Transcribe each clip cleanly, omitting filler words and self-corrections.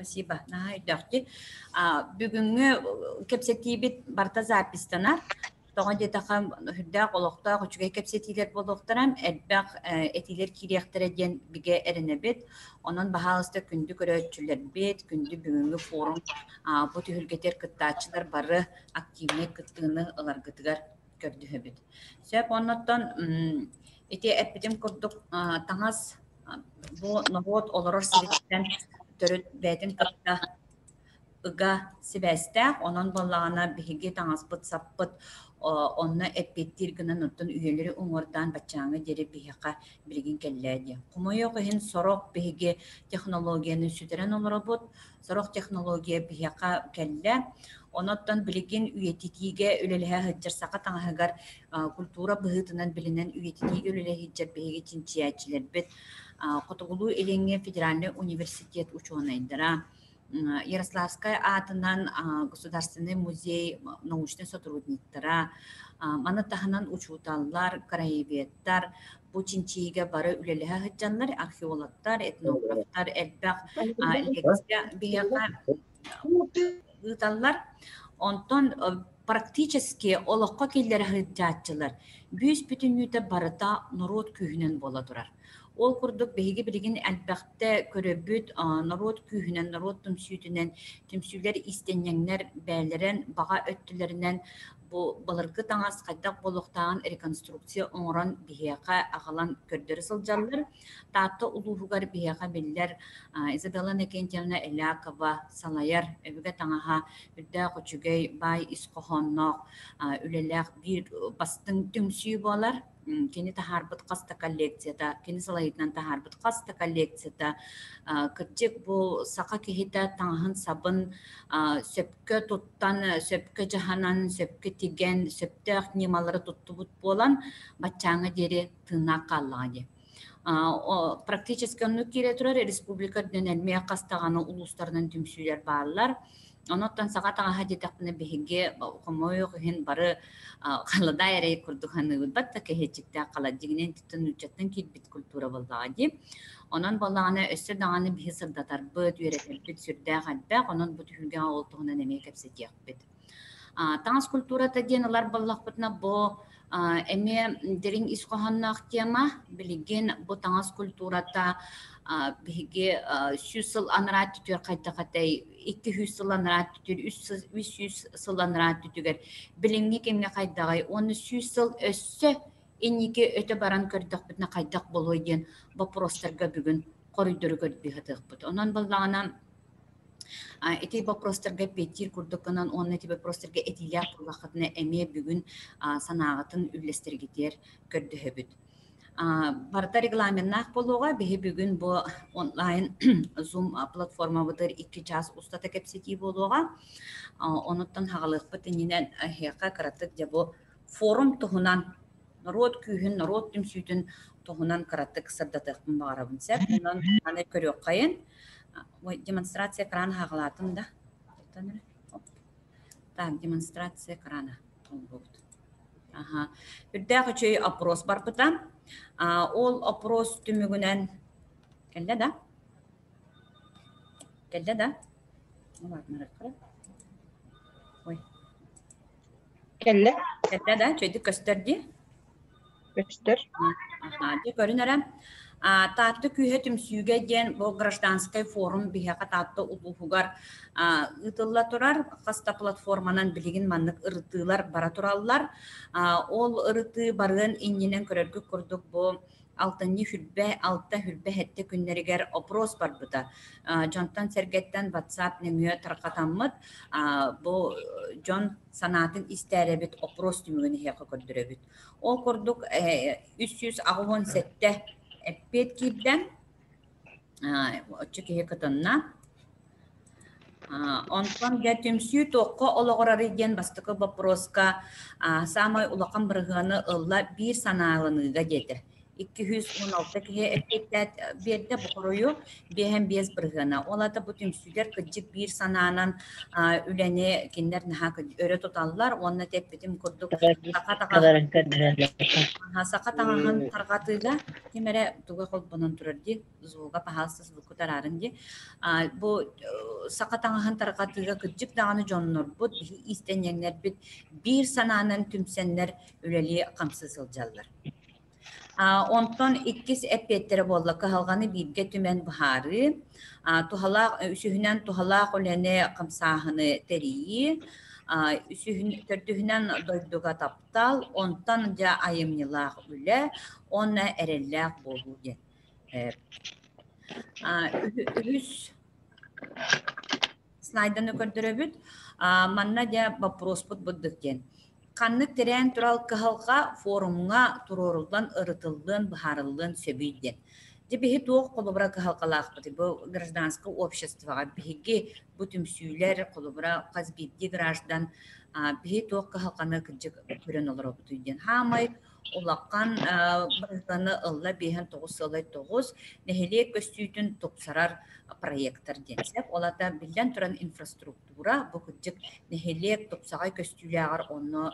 спасибо. Нахайдахти. Бүгүнгү кепсетибит барта запистанар. Тоҕон детахам хүрдээх олохтоох үчүгэй кепсетилер болуохтарам элбэх этилер кириэхтерэ диэн бигэ эренебит. Онон баһаалыста күндү көрөөчүлэрбит, күндү бүгүнгү форум бу түһүлгетер кыттаачылар бары активный кыттыыны ыларгытыгар көрдүһөбүт. Сөп онноттон ити эппитим курдук таңас бу ногот олорор сириттен төрөт бээтин кытта ыга сибэстэх, онон боллагана биһиги таңаспыт саппыт онна эппеттир гынан оттон үйелери уңордан бачаңы дери биһиха билигин келлээди. Кумойок ихин сорок биһиги технологияны сүтерен олоробут, сорок технология биһиха келле, оноттон билигин үйетитиге үлелэхэ хыджарсака таңаһыгар культура быһытынан билинен үйетитиге үлелэхэ хыджар биһиги чинчиячилербит. Котугулуу Эленге федеральный университет ученыйдыра. Ярославская атынан Государственный музей научных сотрудниктара, манатаханан учуталлар, краеведтар, бу чинчиге бары үлелеһэ хыджаннар, археологтар, этнографтар, элбэх, лекция биһига ыталлар. Онтон практически олоққа келлер хыджаачылар. Бүүс бүтүнүтэ барыта народ күүһүнэн бола турар. Ол курдук беһиги билигин элбэхте көрөбүт народ күүһүнэн, народ түмсүүтүнэн, түмсүүлер истеннеңнер бээлерен, бага өттүлеринен бу балыргы таңас кайдак болохтаган реконструкция оңорон биһиэха агалан көрдөрү сылдьаллар. Таатта улуугар биһиэха биллер Изабелла Некентьевна Элякова салаяр эбиге таңаха үрдэ кочугай бай искохоннок үлелээх бир бастың түмсүү болар. Кини тахарбыт каста коллекцията, кини салайытынан тахарбыт каста коллекцията. Кырдьык бу сака кихите таңаһын сабын сөпкө туттан, сөпкө жаханан, сөпкө тиген, сөптөөх немалары туттубут болан бачаңы дери тыына каллагы. Практически онну кире турар республика дөнелмея кастаганы улустарынан түмсүүлер баалар. Оноттан саға таңаха детақпыны бігіге қомойық хин бары қалада әрей күрдіғаны ұлбатта кәхетчікті қаладдігінен түттін үтчеттін келбет культура болдаға деп. Онан болағаны өссір дағаны бігі сырдатар бұд, үйретелбет, сүрді қалбәқ, онан бұд үрге олтығынан әмей кәпсет еқпет. Таңыз культурата ден олар болақпытына бұ әме дерін исқоғаннақ тема білеген бұ таңыз культурата биһиги 100 сыл анарат түтүр кайта катай 200 сыл анарат түтүр 300 сыл анарат түтүгер билинги кемге кайдагай 100 сыл өссө инники өтө баран көрдөх битне кайдак болой ден вопростарга бүгүн коридору көрбүхатык. Онан баллагана эти вопростарга петир курдукканан он эти вопростарга этилия кургахатына эме бүгүн санаагатын үллестергитер көрдөһөбүт. Барта регламентнах болуға бігі бүгін бұл онлайн Zoom платформа бұдыр 2 час ұстата кепсети болуға. Оныттан хағалық бұтынинен әхеқа қараттық де бұл форум тұғынан народ күйін, народ түмсүйтін тұғынан қараттық сырдатықпын бағарабын сәп. Онан аны көрек қайын. Демонстрация кран хағылатын да. Так, демонстрация крана. Үрдәғі чөй опрос бар бұта. Ол опрос түмігінен келді да? Келді да? Келді. Келді да? Чөйді көстерді? Көстер. Көрін әрі. Татты күйе түмсүйге ден бұл гражданскай форум бігеға татты ұлуғығар ұтылла тұрар. Қаста платформанан білеген маңнық ұрытылар бара тұралылар. Ол ұрыты барғын инненен көрергі күрдік бұл алтынны алты хүрбе хетті күннерігер опрос бар бұта. Жонтан сәргеттен WhatsApp немеге тарқатамыд. Бұл жон санатын істәребет опрос түмігіні хеқі көрдіребет. Ол күрдік 317 эппет кидден очуке кытынна онтон гәтүмсү тоққа ологорары ден бастықы вопроска самай улакан бырыганы ылла бир санаалыныга жетер. 216 кеге эппеттет берде бухорою беhem без бырыгына. Олата бу түмсүлер кыджык бир санаанан үлене киндер наха өрө тоталлар. Онна теппетим курдук сакатаган таргатыга кемере туга кол бунун турарди зууга пахалсыз букутарарын ди. Бу saqatаңаһын тарqatыга кыджык даганы жоннорбут биһи истеннербит бир санаанан түмсеннер үлели камсы сылдьаллар. Онтон иккис эппеттері болла кахалганы бирге түмен бахары, үсүһүнэн тухалаах үлэне камсааһыны терии, төрдүһүнэн дойдуга таптал, онтон жа айымнылаах үлэ, онна эреллээх болуу ден. Үһүс слайданы көрдөрөбүт, манна жа вопроспут буддык ден. Каннык терен турал кахалга форумга турорулдан ырытылдын бахарылдын сөбүйден. Дебихи тоқ қолыбыра кахалқалақпыды. Бұл гражданское обществоға биһиги бу түмсүйлер қолыбыра қазбидди граждан биһи тоқ кахалқаны кыджык көрен олар опытыйден. Хамай улаққан бірганы ылла бейхен 9 нехеле көстүйтін топсарар проекттар денсеп. Олата билден туран инфраструктура бұл кыджык нехеле топсағай көстүйлер оны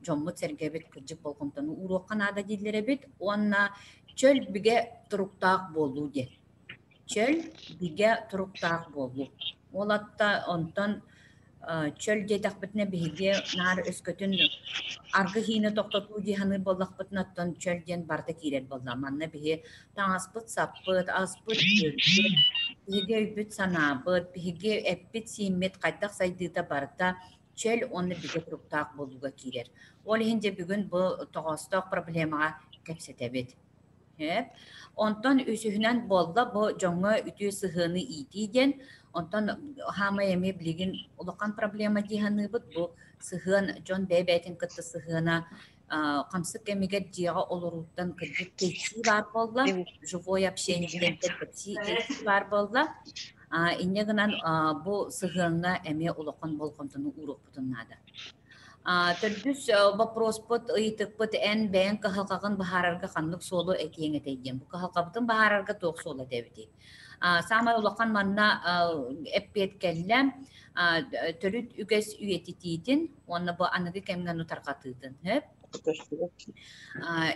жонмут сергебет кыджык болғымтаны уруққан ада дейлері бет. Онна чөл биге туруктаак болуу де. Чөл биге туруктаак болуу. Олатта онтон чөл дейтақпытына биге нар өскөтүн аргы хийни тоқтотуу диханы боллақпытын оттон чөл ден барда кирет болла. Манна биге таңаспыт саппыт, аспыт көлбіт, биге үбіт санабыт, биге эппит сииммет қайдақ сайдыта барда чөл оны биге туруктаак болууга кирер. Ол хинде бүгүн бұл тоғыстық проблемаға кепсетебет. Онтон үсүһүнэн болла бу жоңго үтүү сыһыны иитииден, онтон хама эми билигин улакан проблема диханыбыт бу сыһын жон бэбэтин кытты сыһына камсык эмигер жига олоруттан кырдык кейси бар болла, живое общение кейси бар болла. Иннегынан бу сыһына эми улакан болгонтуну урукпутуннада. Төрдүс вопрос пот ыйтыкпыт эн бээн кахалкагын бахарарга ханнык солу этиең этейден. Бу кахалкабытын бахарарга тоқ солу дебити. Самай улақан манна эппет келлем төрүт үгес үйетитиитин, онна бу аныгы кемген утаркатыдын.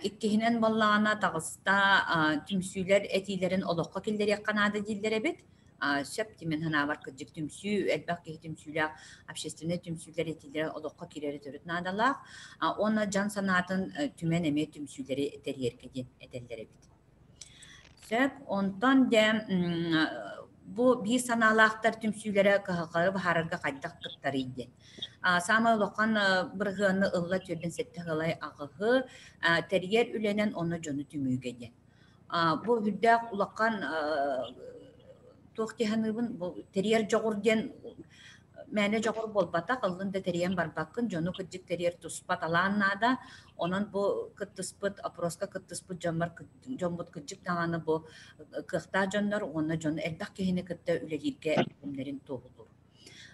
Иккихинен боллағана тағыста түмсүйлер этилерин олоққа келдер яққанады дилдер бит. Сөп темен хана бар кыджык түмсүү, элбак ки түмсүлер, общественный түмсүлер этилер олоққа кирери төрүт надалақ. Оны жан санатын түмен эме түмсүлери терьеркеден эделлер бит. Сөп, онтан де бу бир саналақтар түмсүлері кахақары бахарарга қайдақ кыттары иден. Самай олоқан бірғыны ылла түрден сетті ғылай ағығы терьер үленен оны жоны түмүйгеден. Бу хүрдәк улақан тоқтиханыбын терьер жоғырден мәне жоғыр болбата қылында терьен барбақын жону кыджик терьер туспат аланнада онын бу кыттыспыт опроска кыттыспыт жомбут кыджик тағаны бу кыхта жоннор оны жону элбақ кехіне кытта үлелерге өмлерін тоғылыр.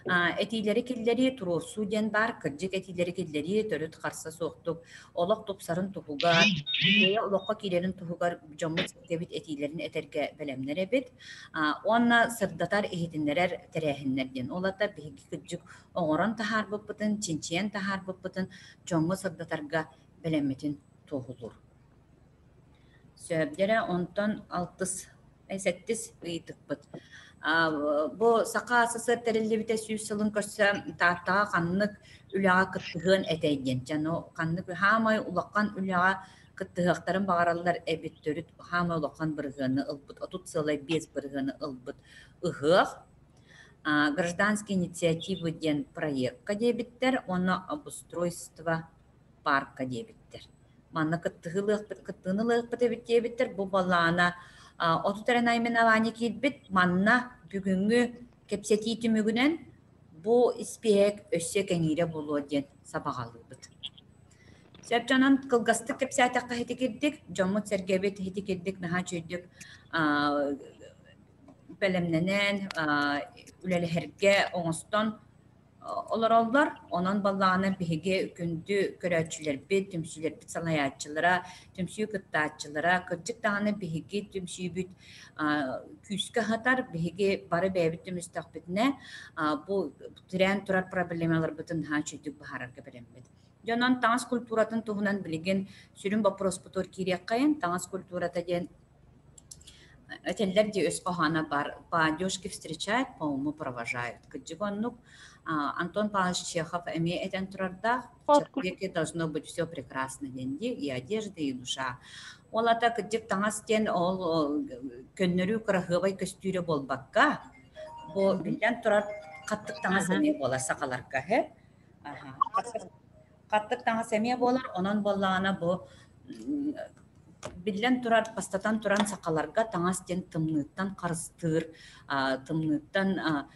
Этилери киллери туросу ден бар, кырджик этилери киллери төрөт қарса соқтук, олық топсарын тухугар, олыққа килерин тухугар жоммут сергебит этилерин этерге белемнер бит. Онна сырдатар эхитиннерер терехиннерден. Олата биги кырджик оңорон тахар буппытын, чинчиен тахар буппытын, жоммут сырдатарга белемметин тухулур. Сөбдері онтон 6-7 ыйтықпыт. Бу сақа сысыр тәрелебіте сүйіс сылын көрсі тартаға қаннық үліға кыттығын әтейден. Жаны қаннық хамай улаққан үліға кыттығықтарын бағаралар әбет төріт хамай улаққан бірғыны ылбыт, отут сылай без бірғыны ылбыт ұғық. Гражданский инициативы ден проектка дебіттер, оны обустройство парка дебіттер. Маны кыттығыны лықпыт әбет дебіттер, бұл балана отутарын айменаваны келбет, манна бүгінгі кепсети түмігінен бұ іспек өссе кәңере болу ден сабағалы бұд. Сөп жанан қылғасты кепсетаққа хеті келдік, жомут сәргебет хеті келдік, наға чөйдік бәлемненен, үлелерге оңыстан олар олар, онан балағына бігі күнді көрәтшілер бет, түмсілер бет салаятчылара, түмсүй кыттатчылара, кырджық дағына бігі түмсүй бет күйіскі хатар, бігі бары бәйбіт түмістақ бетіне бұл түрен тұрар проблемалар бұтын ға чүйдік бағарарға білем бет. Жонан таңыз культуратын тұғынан білеген сүрін бапрос бұтор керек қайын, таңыз культурата ден Этеллер ди өс охана бар. По девушки встречают, по-моему, провожают. Кыджигоннук Антон Павлович Чехов эми этен турарда. В человеке должно быть все прекрасно деньги, и одежда, и душа. Олата кыджик таңас тен ол көннөрү кырахыбай көстүрө болбакка. Бу билен турар каттык таңас эми болар сакаларка хе. Каттык таңас эми болар, онон боллаана бу Билен турар пастатан туран сакаларга таңас тен тымныттан карыстыр, тымныттан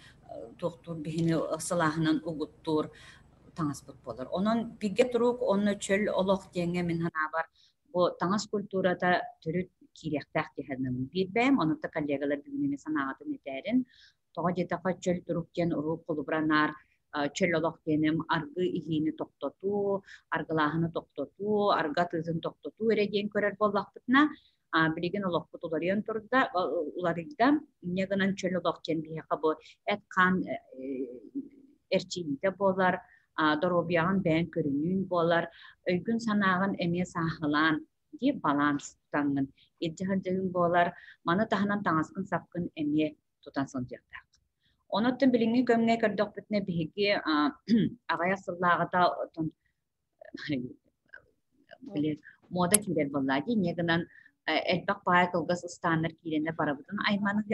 тоқтур бихини ысылахынан угуттур таңас бут болар. Онон биге турук онны чөл олох теңе мен хана бар. Бу таңас культурада түрүт киряктак деханын бирбем, онута коллегалар бүгүнү санагатын этерин. Тога жетака чөл турук тен уру кулубранар чөл олох тенем аргы ихини токтоту, аргылахыны токтоту, арга тызын токтоту эреген көрөр боллакпытна. Билеген олоқпыт оларыен турда, уларыгда негынан чөл олох тен бияка бу эткан эрчините болар, доробиян бән көрүнүн болар, өйгүн санагын эме сахылан ди баланс таңын. Эджихардыгын болар, маны таханан таңаскын сапкын эме тутан сонжактак. Оноттун билинги көмне көрдөх бүтне биги агая сыллагыта биле мода кирер боллади негынан элбак бая кылгас стандар кирене барабытын айманы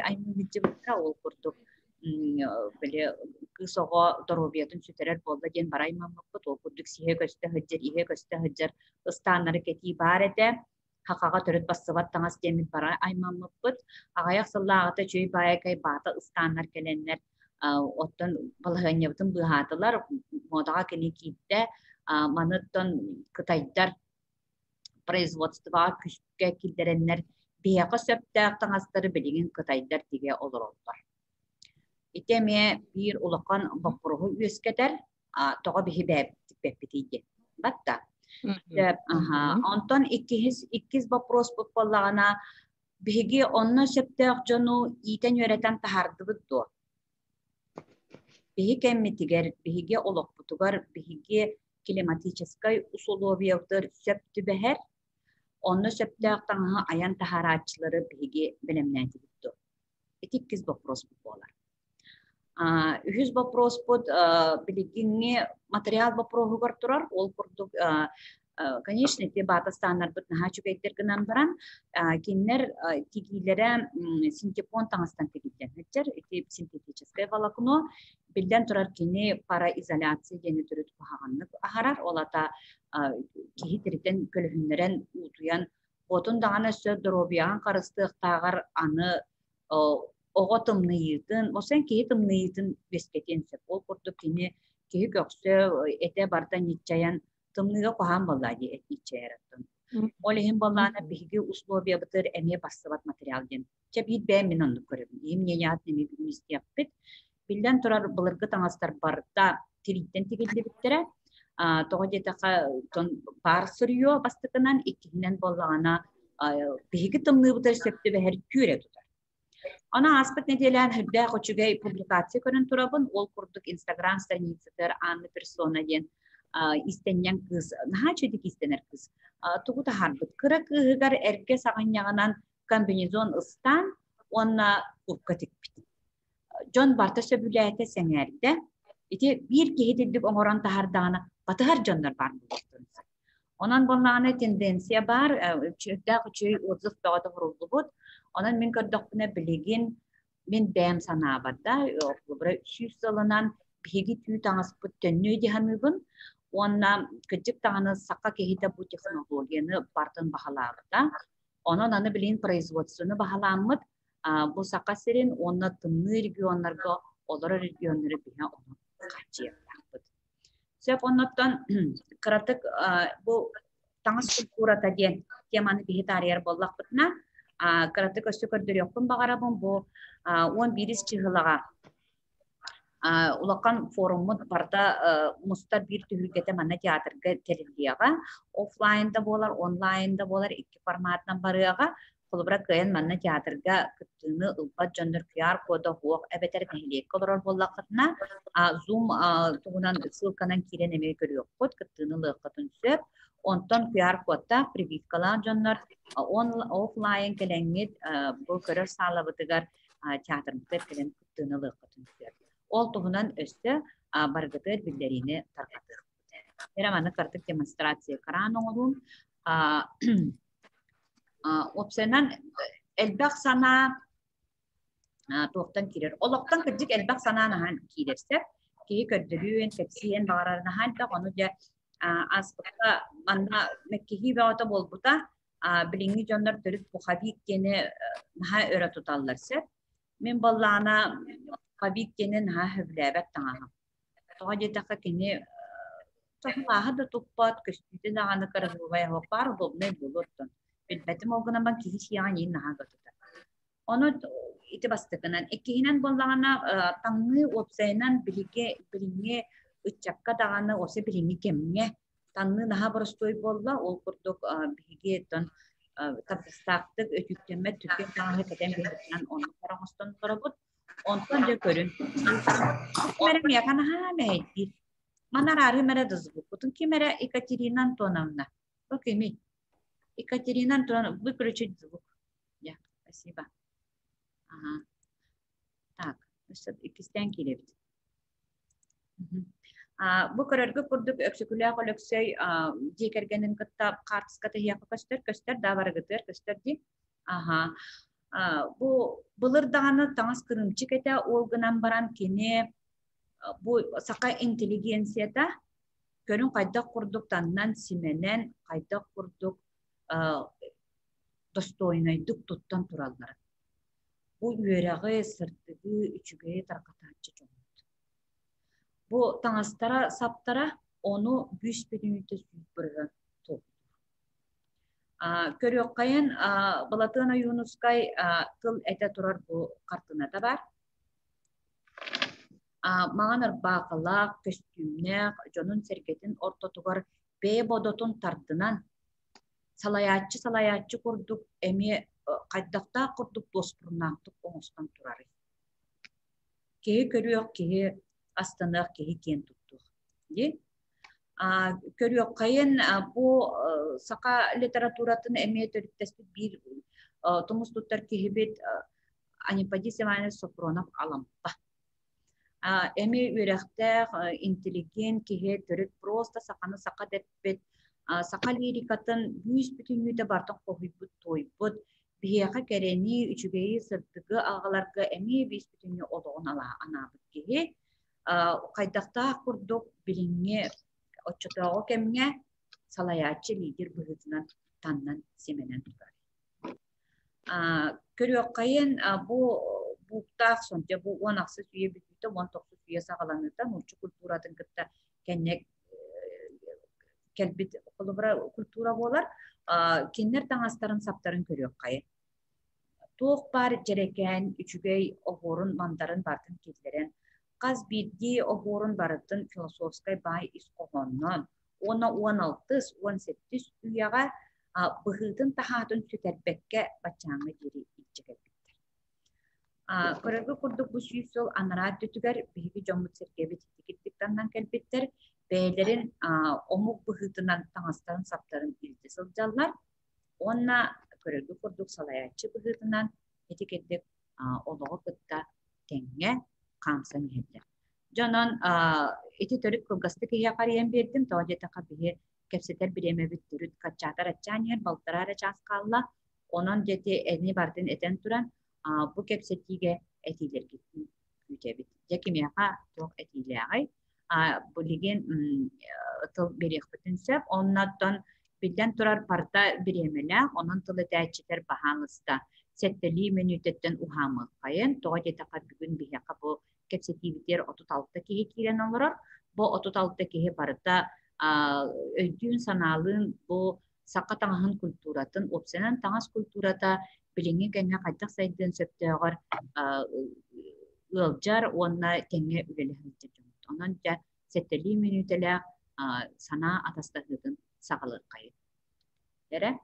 жибытра ол курдук биле кысого доробиятын сүтерер болда ден бараймаммыппыт ол курдук сие көстө хыджыр ihe көстө хыджыр станнары кети бар эте хакага төрөт бассыбат таңас демит бара аймаммыппыт агаяк сыллагыта чөй баякай бата станнар келеннер оттон балаганьябытын быхатылар модага кини китте маныттон кытайдар производства күшкө килдереннер бияка сөптөк таңастары билеген кытайдар тиге олороллар. Итеме бир улакан бапургу үескетер тога бихи бэппитиде. Батта. Антон 2 вопрос боллагана биги онно сөптөк жону итен йөрөтен тахардыбыт до. Биги кеммитигер биги олокпутугар биги климатической условиялар сөптүбэхер онно сөптөктаңа аян тахарачылары биги белемнәти битто. 2 вопрос болар. 100 вопрос под билигинге материал вопросугар турар ол курдук конечно те бата стандарт на хачугайтер гынан баран кинер тигилере синтепон таңастан тегиттен хетчер эти синтетическое волокно билден турар кини параизоляция дене түрүт баганлык ахарар олата кихитерден көлүннөрен утуян отун дагана сө дробиян карыстыктагар аны оготымныйытын, осен кейтымныйытын бескетенсеп, ол курдук кини кеи көксө эте барда ничаян тымныйга кохан боллади эт ничаяраттын. Олехин боллана биги условия бытыр эме бассыбат материал ден. Чебит бәм мен онды көрөбүн. Эмне ят неме бүгүн истияппыт. Билден турар былыргы таңастар барда тириттен тигилди биттере. Тога жетака бар сырыё бастыкынан иккинен боллагана биги тымны бытыр сөптү бәһер күрө тутар. Она аспект неделян хырда хочугай публикация көрөн турабын, ол курдук Instagram страницатыр Анна персона ден истенен кыз, наха чөдик истенер кыз. Тугута харбыт. Кыра кыгар эрке саганьягынан комбинезон ыстан, онна упка тикпит. Жон барта сөбүләйте сеңерде, ити бир кехетилдик оңоран тахардагана батыгар жондар бар болуптун. Онан болнағына тенденция бар, чөйдә чөй отзыв тағады құрылды. Онан мен көрдіқпіне білеген, мен бәм сана барда, бұра 300 жылынан беги түй таңыз бүттенне дейханы бұн. Онна күдік тағаны саққа кехеті бұл технологияны бартын бағалағыда. Онан аны білген производствоны бағаламыд. Бұл саққа серен, онна тымны регионларға, олары регионлары бейна оны қачия. Сөп оннаттан кыратык бу таңыз культурата ден теманы бихитарияр боллақ бұтына кыратык өсі көрдірекпін бағарабын бу 11 чығылаға улаққан форумыд барда мұстар бір түхілгеті мана театрға терілдияға офлайнда болар, онлайнда болар, 2 форматынан барыға Kolubra kayan manna teatrga kıttığını ılpat jönдөр QR koda huok ebeter behlik kolor bollakatna Zoom tuğunan ısılkanan kiren emeği görüyor. Kod kıttığını lıqatın söp. Ondan QR kodda прививкалан жоннор offline келеңит bu көрөр саалабытыгар театрмыктар келен кыттığını lıqatın söp. Ол туğунан өстө баргытыр биллерини таркатыр. Эраманы картык демонстрация каран оңолун Opsenan elbaq sana tohtan kirer. Oloktan kırcık elbaq sana nahan kirerse ki kördürüyün tepsiyen bağırar nahan da onu da aslında manna mekkihi ve ota bolbuta bilingi jonlar törüp bu habik gene naha öre tutallarsa min ballana habik gene naha hüvlebet tanaham. Toğacı taka kene tohmaha da tuppat köstüde nahana karaguvaya hopar dobne bulurtun. Bilbetim olguna ben kihiş yani naha götürdü. Onu iti bastıkından ikihinen bollağına tanrı opsaynan bilinge uçakka dağına olsa bilinge kemge tanrı naha barastoy bolla ol kurduk bilgi etten kapıstaktık ötükleme tüken tanrı kadem bilginden onu karamostan tarabut ondan da görün. Merem yakan ha mehdi. Mana rarı mere dızbuk. Kutun ki mere Ekaterina Antonovna. Bakayım. Екатерина Антоновна, выключить звук. Я, спасибо. Ага. Так, ikisten келебит. Bu körөргө курдук өксүкүлөө колөксөй декергенин кытта картыската яка көстөр дабарыгытыр көстөрди. Ага. Bu былыр даганы таңас кырымчык эте олгунан баран кене bu сака интеллигенцията көрүн кайда курдук таннан сименен кайда курдук достойнойдук туттан тураллар. Bu üyerəği, sırtığı, üçügeyi tarqatacı çoğundu. Bu tanastara, saptara onu büs bir ünite süpürü toğdu. Körüyor kayın, Balatına Yunuskay kıl ete turar bu kartına da var. Mağanar bağılaq, köstümnek, jonun sergetin orta tuğar bey bodotun tartınan salayatçı kurduk, emi kaydakta kurduk dospurnaktık oğustan turarı. Kehi körüyor, kehi astanık, kehi ken tuttuk. Körüyor kayın bu saka literaturatın emi törüktespit bir tumus tutar kehi bit Anipadi Semane Sopronov alamda. Emi ürekte intelligent kehi törük prosta sakanı saka depbet Saka lirikatın yüz bütün yüde bartan kohuybut toybut biheqa kereni üçügeyi sırtıgı ağalarga emi yüz bütün yüde olduğun anabıt gehi kaydakta kurduk bilinge oçotağı kemge salayatçı lider bıhıtınan tannan semenen tutar. Körüyor kayın bu buktağ sonca bu 10 aksız üye bütüte 10 toksuz üye sağlanırda mulçu kulturatın kıtta kennek kelbit kultura bolar kinler tangastарын saptарын көрөк кайы. Тоқ бар жереген үчүгей огорун мандарын бартын кетлерен каз бидди огорун барытын философскай бай искогоннон 16-18 үйяга быхытын тахатын сүтербекке бачаңы жери иччегебиттер. Көрөгө курдук бу сүйсөл анара түтүгер биги жомут серкеби тикиттиктандан келбиттер. Beylerin omuk bıhıtınan tangasların saptarın ildi sılcallar. Onna körülü kurduk salayatçı bıhıtınan etiketlik oluğu kıtta tenge kamsan yedler. Canan eti törük kılgastık yakariyen verdim. Tavacı taka bihi kepseter bir emevit türüt kaçatar açan yer baltarar aças kalla. Onun jeti elini bardın eten turan bu kepsetige etiler gittin gütebit. Jekim yaka çok etiler bu ligin tıl beriyekbetin sep, ondan bilden turar parta biremele, onun tılı dağçılar bahanlısta setteli menütetten uhamı kayın, toğacı takar bugün bihaka bu kepsetiviter 36 kehe kiren olur, bu 36 kehe parta öldüğün sanalın bu sakatağın kulturatın, opsenan tağız kulturata bilingi kenge kaytak sayıdın söptüğür ılcar, onna kenge ülelehildir. Onun da setteli menütele sana atastahıdın sağlık kayıt. Dere,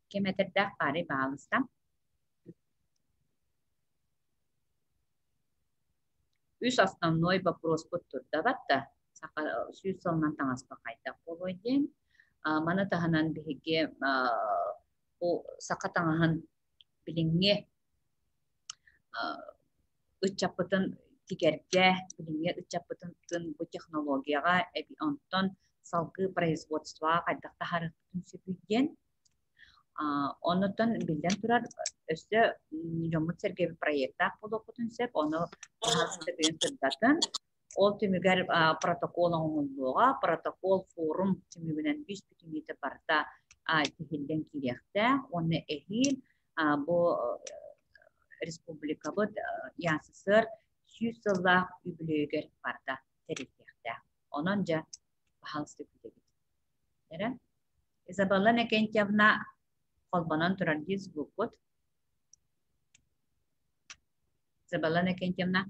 kemeterde bari bağlıstam. Үс основной вопрос бұттырда батта. Сүйіс солынан таңаспа қайта болойден. Мана таханан бігеге сақа таңахан біліңе үтчапытын тигерге, біліңе үтчапытын бұл технологияға онтон салғы производства қайдақта харықтын сөпүйден. Онытын білден тұрар өсті жомыт сәргебі проекта қолы құтын сөп, оны бағасында бүйін тұрдатын. Ол түмігер протокол оңылуға, протокол форум түмігінен 100 бүтінеті барда тегілден керекті. Оны әхіл бұл республика бұд ясысыр 100 жылға үбілігер барда тәректі. Онын жа бағалысты күдегі. Изабелла Некентьевна Колбанан турар диз букут. Изабелла Некентьевна.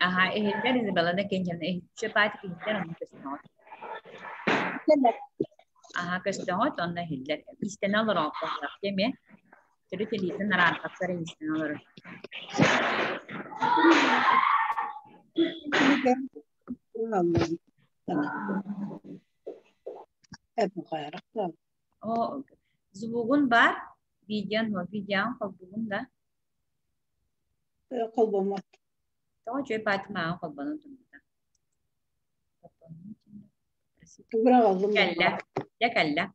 Ага, ehilder Изабелла Некентьевна. Шепайт кихтер onu köstüğüt. Aha, köstüğüt onu ehilder. İsten alır alpaklar, değil mi? Türü telizin rahatlıkları isten alır. O zubugun var. Videon var. Videon kolbugun da. Kolbama. Tamam, şöyle batma kolbanın tümünde. Tubra aldım. Kelle. Ya kelle.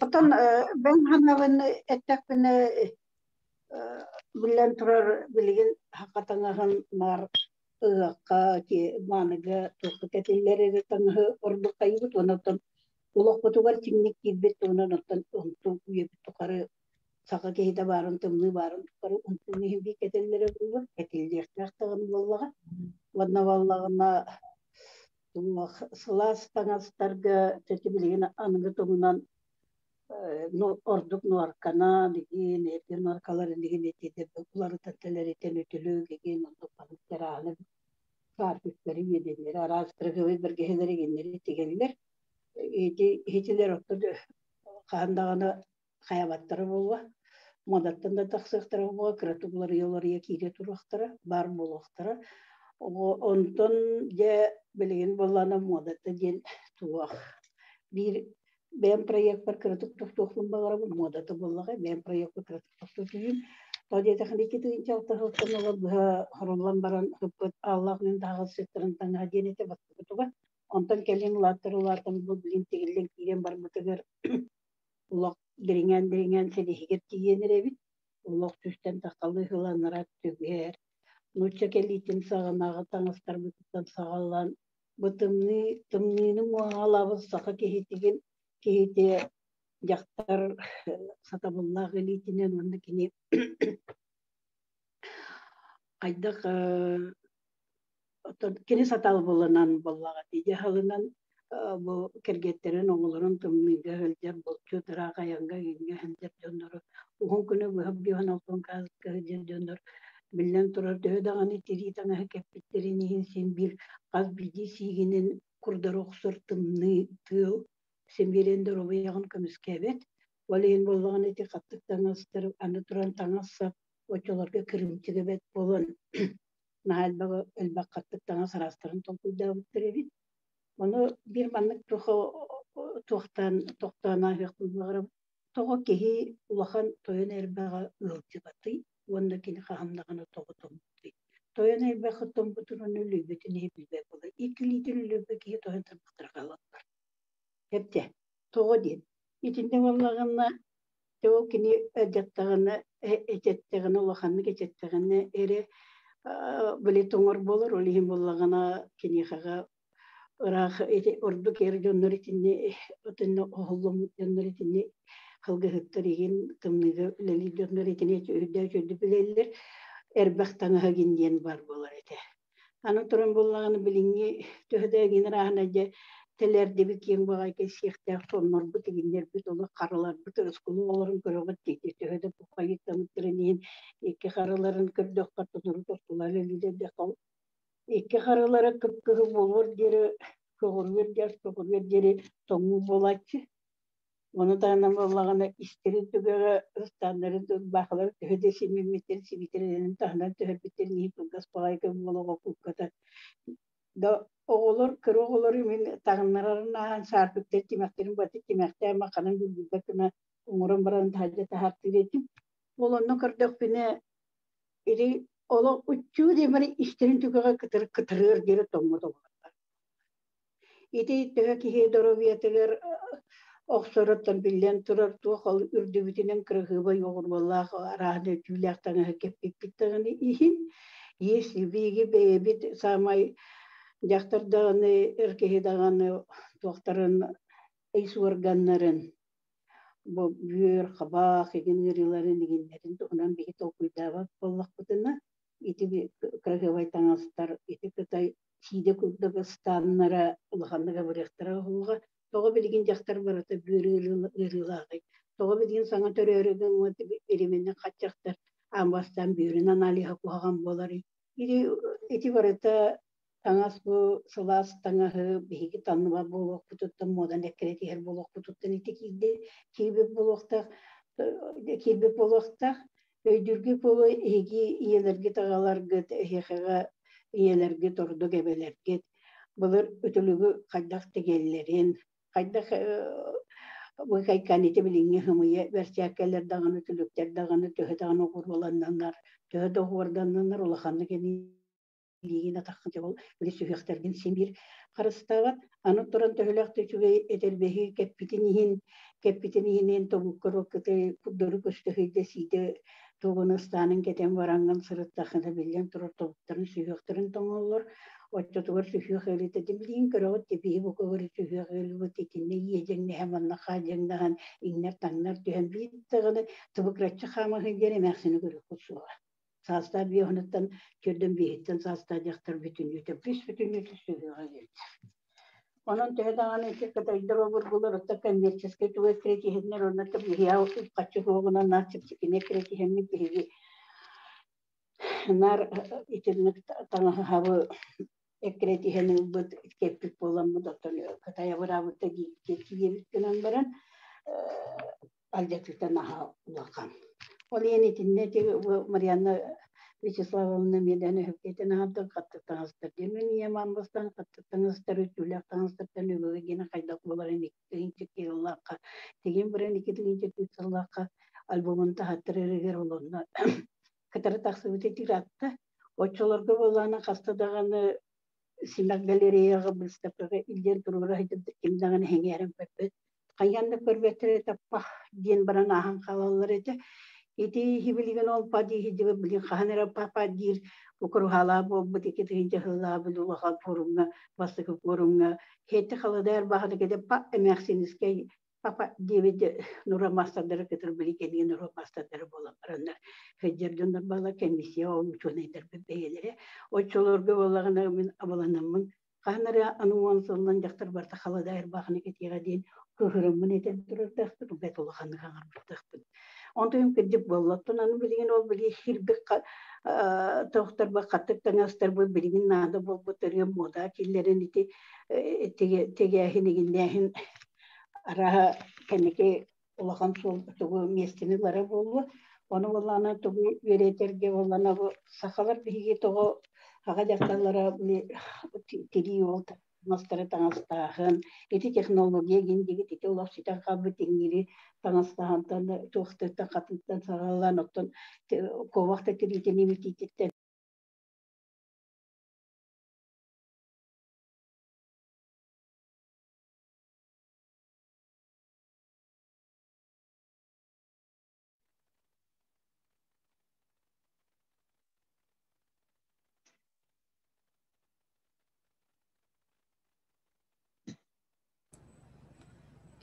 Atan ben hanavın ettakını bilen turar bilgin hakikaten nar ıgakka ki manıga tohut etilleri tanı ordu kaybut onatan ulak botugar kimlik gibbet onatan ontu yebit tukarı saka kehide barın tımlı barın tukarı ontu nehbi ketelleri bulur ketilleri tağın vallaha vanna vallahına sılas tanastarga teti bilgin anıgı tomunan orduk nuarkana digi neti nuarkaların digi neti de buları tatteleri tenütülü gigi nontu palıkları alıp karpükleri yedenleri araştırgı ve bölgeleri genleri tegeller heciler oturdu kandağına kayabatları bulva modattan da taksıqtırı bulva kıratıkları yolları yakire turuqtırı bar buluqtırı ondan de bilgin bolana modatta den tuaq bir ben proyekt var kırıtık tutuklum bağıra bu moda tabullaga ben proyekt var kırıtık tutukluyum. Tadi teknik itu inşallah tahılsın ola harunlan baran hıpıt Allah'ın dağıl sektorun tanı denete baktık tutuga. Ondan kelin latırılardan bu bilim tegillen kiren bar butıgır ulak deringen sedihiger kiyenir evit. Ulak tüsten takalı hılanlara tüger. Nuçça kellitin sağınağı tanıstar butıktan sağalan. Bu tımnını muhalabız sağa kehitigen kehite jaktar satabullah elitinen onda kini aydak kini satal bolanan bollaga diye halından bu kergetlerin oğulların tımniga hölcer bolçu tıra kayanga ginge hemcer döndürü uğun günü bu habbi hanalton kazık hölcer döndür billen turar dödağını tiri tana kepitlerini hinsin bir kaz bilgi siginin kurdar oksur tımni tığıl Semberender obayağın kömüskebet. Valeyin bolğan eti qattık tanastırıp anı turan tanassa oçolarga kirimçigebet bolon. Nahal bağı elbaq qattık tanas arastırın topuyda bitirebit. Onu bir manlık toqtana hıqbıl bağırım. Toğu kehi ulaqan toyan erbağa ılçı batı. Onda kini qahamdağına toğu tombutı. Toyan erbağı tombuturun ölübetini hebilbe bolar. İkilitin ölübe kehi toyan tırmıqtır qalatlar. Hepte, toğu değil. İçinde vallağına, toğu kini edettağına, eçetteğine, ulağanlık eçetteğine ere böyle toğur bolur, olihim vallağına kini xağa ıraq, ordu keri dönür içinde, otunna oğullum dönür içinde, xılgı hıttır egin, tımnıgı üleli dönür içinde, çöydü bilirler, erbaqtanağa gindiyen var bolar ete. Anı turun vallağını bilingi, töhde egin rahanaca, телерде bir keng bagay ke siyahtar sonlar bu teginler bir dolu karalar bir tür skulu oların köröbet teki töhede bu kayıttan trenin iki karaların kördök katılır dostlar elide de kal iki karalara kıpkırı bulur deri kögür deri tomu bolakçı onu da anam Allah'ına isteri tügere ıstanları baklar töhede simimiter sibitlerin tahnan töhebitler ni tugas bagay ke bologo kukata da oğulur, kır oğulur, min tağınlarına sarpıp da timeklerin batı timekte makanın gülgülbekine umurum baran tacı tahattır etim. Olanın kırdık bine iri ola uççu demeli işlerin tüküge kıtırır geri tomudu. İti tüge kihe doroviyetiler oxsorottan billen turar tuğal ürdübütünün kırıgıba yoğur vallahi arahne tüylekten hekep bittiğini ihin. Yesi bigi bebi samay Jaktardağını, erkeği dağını, doktorun eys organların, bu büyür, kabak, egenerilerin, egenlerin, onan bir hit okuydağı bollak butuna, iti bir kırgıvay tanastar, iti kıtay side kuddağı stanlara, ulağanlığa bıraktara olga, toğa bilgin jaktar barata büyür ırılağı, toğa bilgin sana törörügün, erimenden kaçaktır, ambastan büyürünen aliha kuhagan bolari, iti barata Tangas bu selas tangahı bihiki tanıma bolok pututtan modan ekreti her bolok pututtan iti kilbe bolokta öydürgü bolu egi iyelerge tagalar gıt hehaga iyelerge tordu gebelerge bulur ötülügü kaydak tegellerin kaydak bu kaykanite bilinge hımıya versiyakkeler dağını ötülükler dağını töhe dağını okurvalandanlar töhe doğurdanlar olakanlı geni liğine takınca ol bir sühüxtergin simir karıstavat anı turan töhülekte çüge etelbehi keppitinihin tobukkuru kıtı kuduru köstühüyde side toğunustanın keten varangan sırıttakını bilyen turur tobukların sühüxterin toğulur oçta tuvar sühüx elite dimliğin kırağıt tepihi bu kıvırı sühüx elite tekinne yiyeceğine hemen nakacağından inler tanlar tühen bittağını tıbıkratçı xamahı geremeksini görü kutsuğa. Sasta bir hanıttan kördüm bir hitten sasta jaktır bütün yüte sürüyor geldi. Onun tehdan eti kadar drobur bulur da kendi tuve kredi henler onlar da bir ya kaçı hoğuna nasip çıkine kredi henni bir nar itilmek tanah hava kredi henni bu kepik bolan bu da tanıyor kataya beraber de geçiyor kenan baran alacaklıktan aha ulakan. Olien itinne Marianna Vyacheslavoovna medeni hükümetine hatta kattıktanızdır. Demin yamanbastan kattıktanızdır, ütülektanızdır, nübüge gene kaydak boların ikinci yıllaka. Tegin biren ikinci yıllaka albumun tahattırırıger olunna. Katarı taksıbıtı tiratta. Oçolarga bolana kastadağını sinak galeriyaga bilstapıga ilgen turura hidim kimdağını hengerim pepe. Kayanda körbettere tappa diyen baran ahan kalallar ete. Iti hibiligan ol padi hidibe bilin khanera papa dir ukuru hala bo butike tinje hala bilu ha forumna basık forumna hette khaladar bahada kede pa emersiniz ke papa diye nura masterder ketir bilikeni nura masterder bola paranlar heccer döndür bala kendisi o çonaydır bebeleri o çolorga bolagına min abalanamın khanera anuwan sondan jaktır barta khaladar bahane ketiga din köhürümün eten durur daktır betulu khanı kangar daktır Ondan kedip bollattın anı bilgin ol bilgi hirbek tohtar ba kattık tanastar bu bilgin nada bol botarya moda killerin iti tegehin nehin araha kendike olakan sol tuğu mestini lara bolu onu vallana tuğu vereterge vallana bu sakalar bilgi tuğu haga jaktalara tiri yol Mastara tanastahın, eti teknolojiye gendigi teke ulaf sitan kabı tengiri tanastahın tohtıkta katıntıdan sağalan otun kovakta tiriteni mititetten.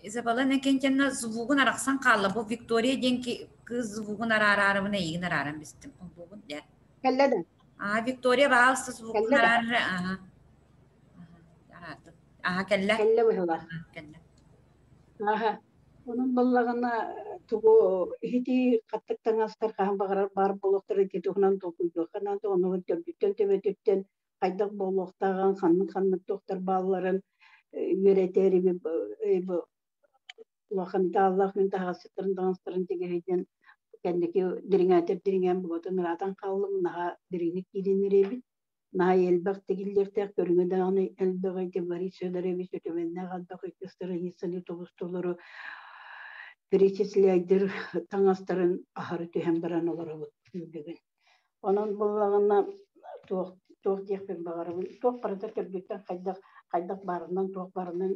Isabella ne kenkenna звугун араксан калла bu Victoria denki kız звугун arararımına iyi araram bistim. Bugun der. Kelleden. Victoria bağısı звугун Kelleden. ararı. Aha. Aradım. Кэллэ. кэллэ быһылар. Кэллэ. Аха. Onun ballarına tuğu hiti kattıktan astar kahan bar buluqtır iti tuğunan toquydu. Kanan da onu törbütten töbetütten kaydak buluqtağın kanlık doktor balların üreteri bu ulaşan da Allah gün daha sıtırın danstırın tegeyden kendiki diringen bugatın ratan kallım naha dirinik gilinir. Naha elbaq tegillertek görünü dağını elbaq ite bari söylere bir sötümenne kalbaq ikistırı insani toğustuları перечисляйдер таңастарын ахары түһәм баран оларабыт бүгүн. Онон буллагына туох диэхпин багарабын. Туох барыта төргөттен хайдак барынан туох барынан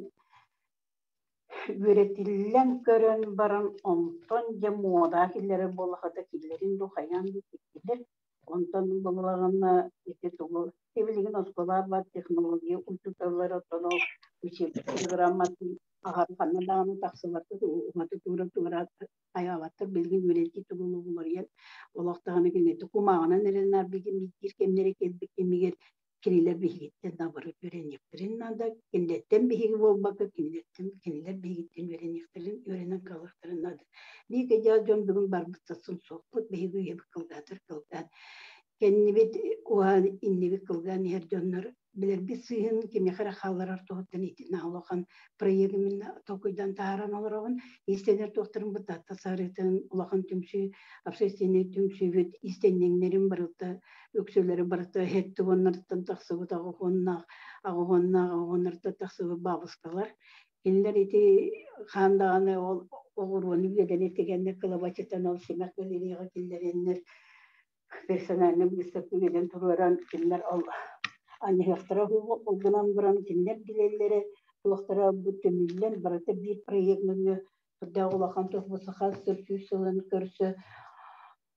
үретиллен көрөн баран онтон же мода киллери болахата киллерин духаян киллер. Онтон буллагына ити тугу эбилигин осколар бар технология ультуталары тоно үчи программатын Ahar kanadağını taksılattı, umatı tuğra ayavattır, bilgin üretki tuğulu bulurken, olaqtağını gülmeti, kumağına nerenler bilgin bitir, kemlere kelbik kemiger, kiriler bilgitten nabarı öğrenektirin, nada kendetten bilgi olbakı, kendiler bilgitten öğrenen kalıqtırın, nada. Bir gece jön bugün barbıtsasın soğukut, bilgi üyebi kılgadır. Kendi bit oğan inni kılgan her jönler, bilir bir sığın kimi xara xallar tohuttan itin ağlakan proyegimin tokuydan taharan olurağın istener tohtarın bu tatta sarıtın ulağın tümsü absesteni tümsü vüt istenenlerin barıta öksürleri barıta hetti onlardan taksıbı da ağonlardan taksıbı babıskalar kendiler iti xandağını oğurunu geden etkenler kılabaçıtan ol simek gözeliğe kendiler personelini müstakil gelen tururan kendiler Allah Anne haftada olgunan buran kimler bilenlere tuğaktara bu tümüller barata bir proyektini da olakan tohbusu has sürtüsülün körse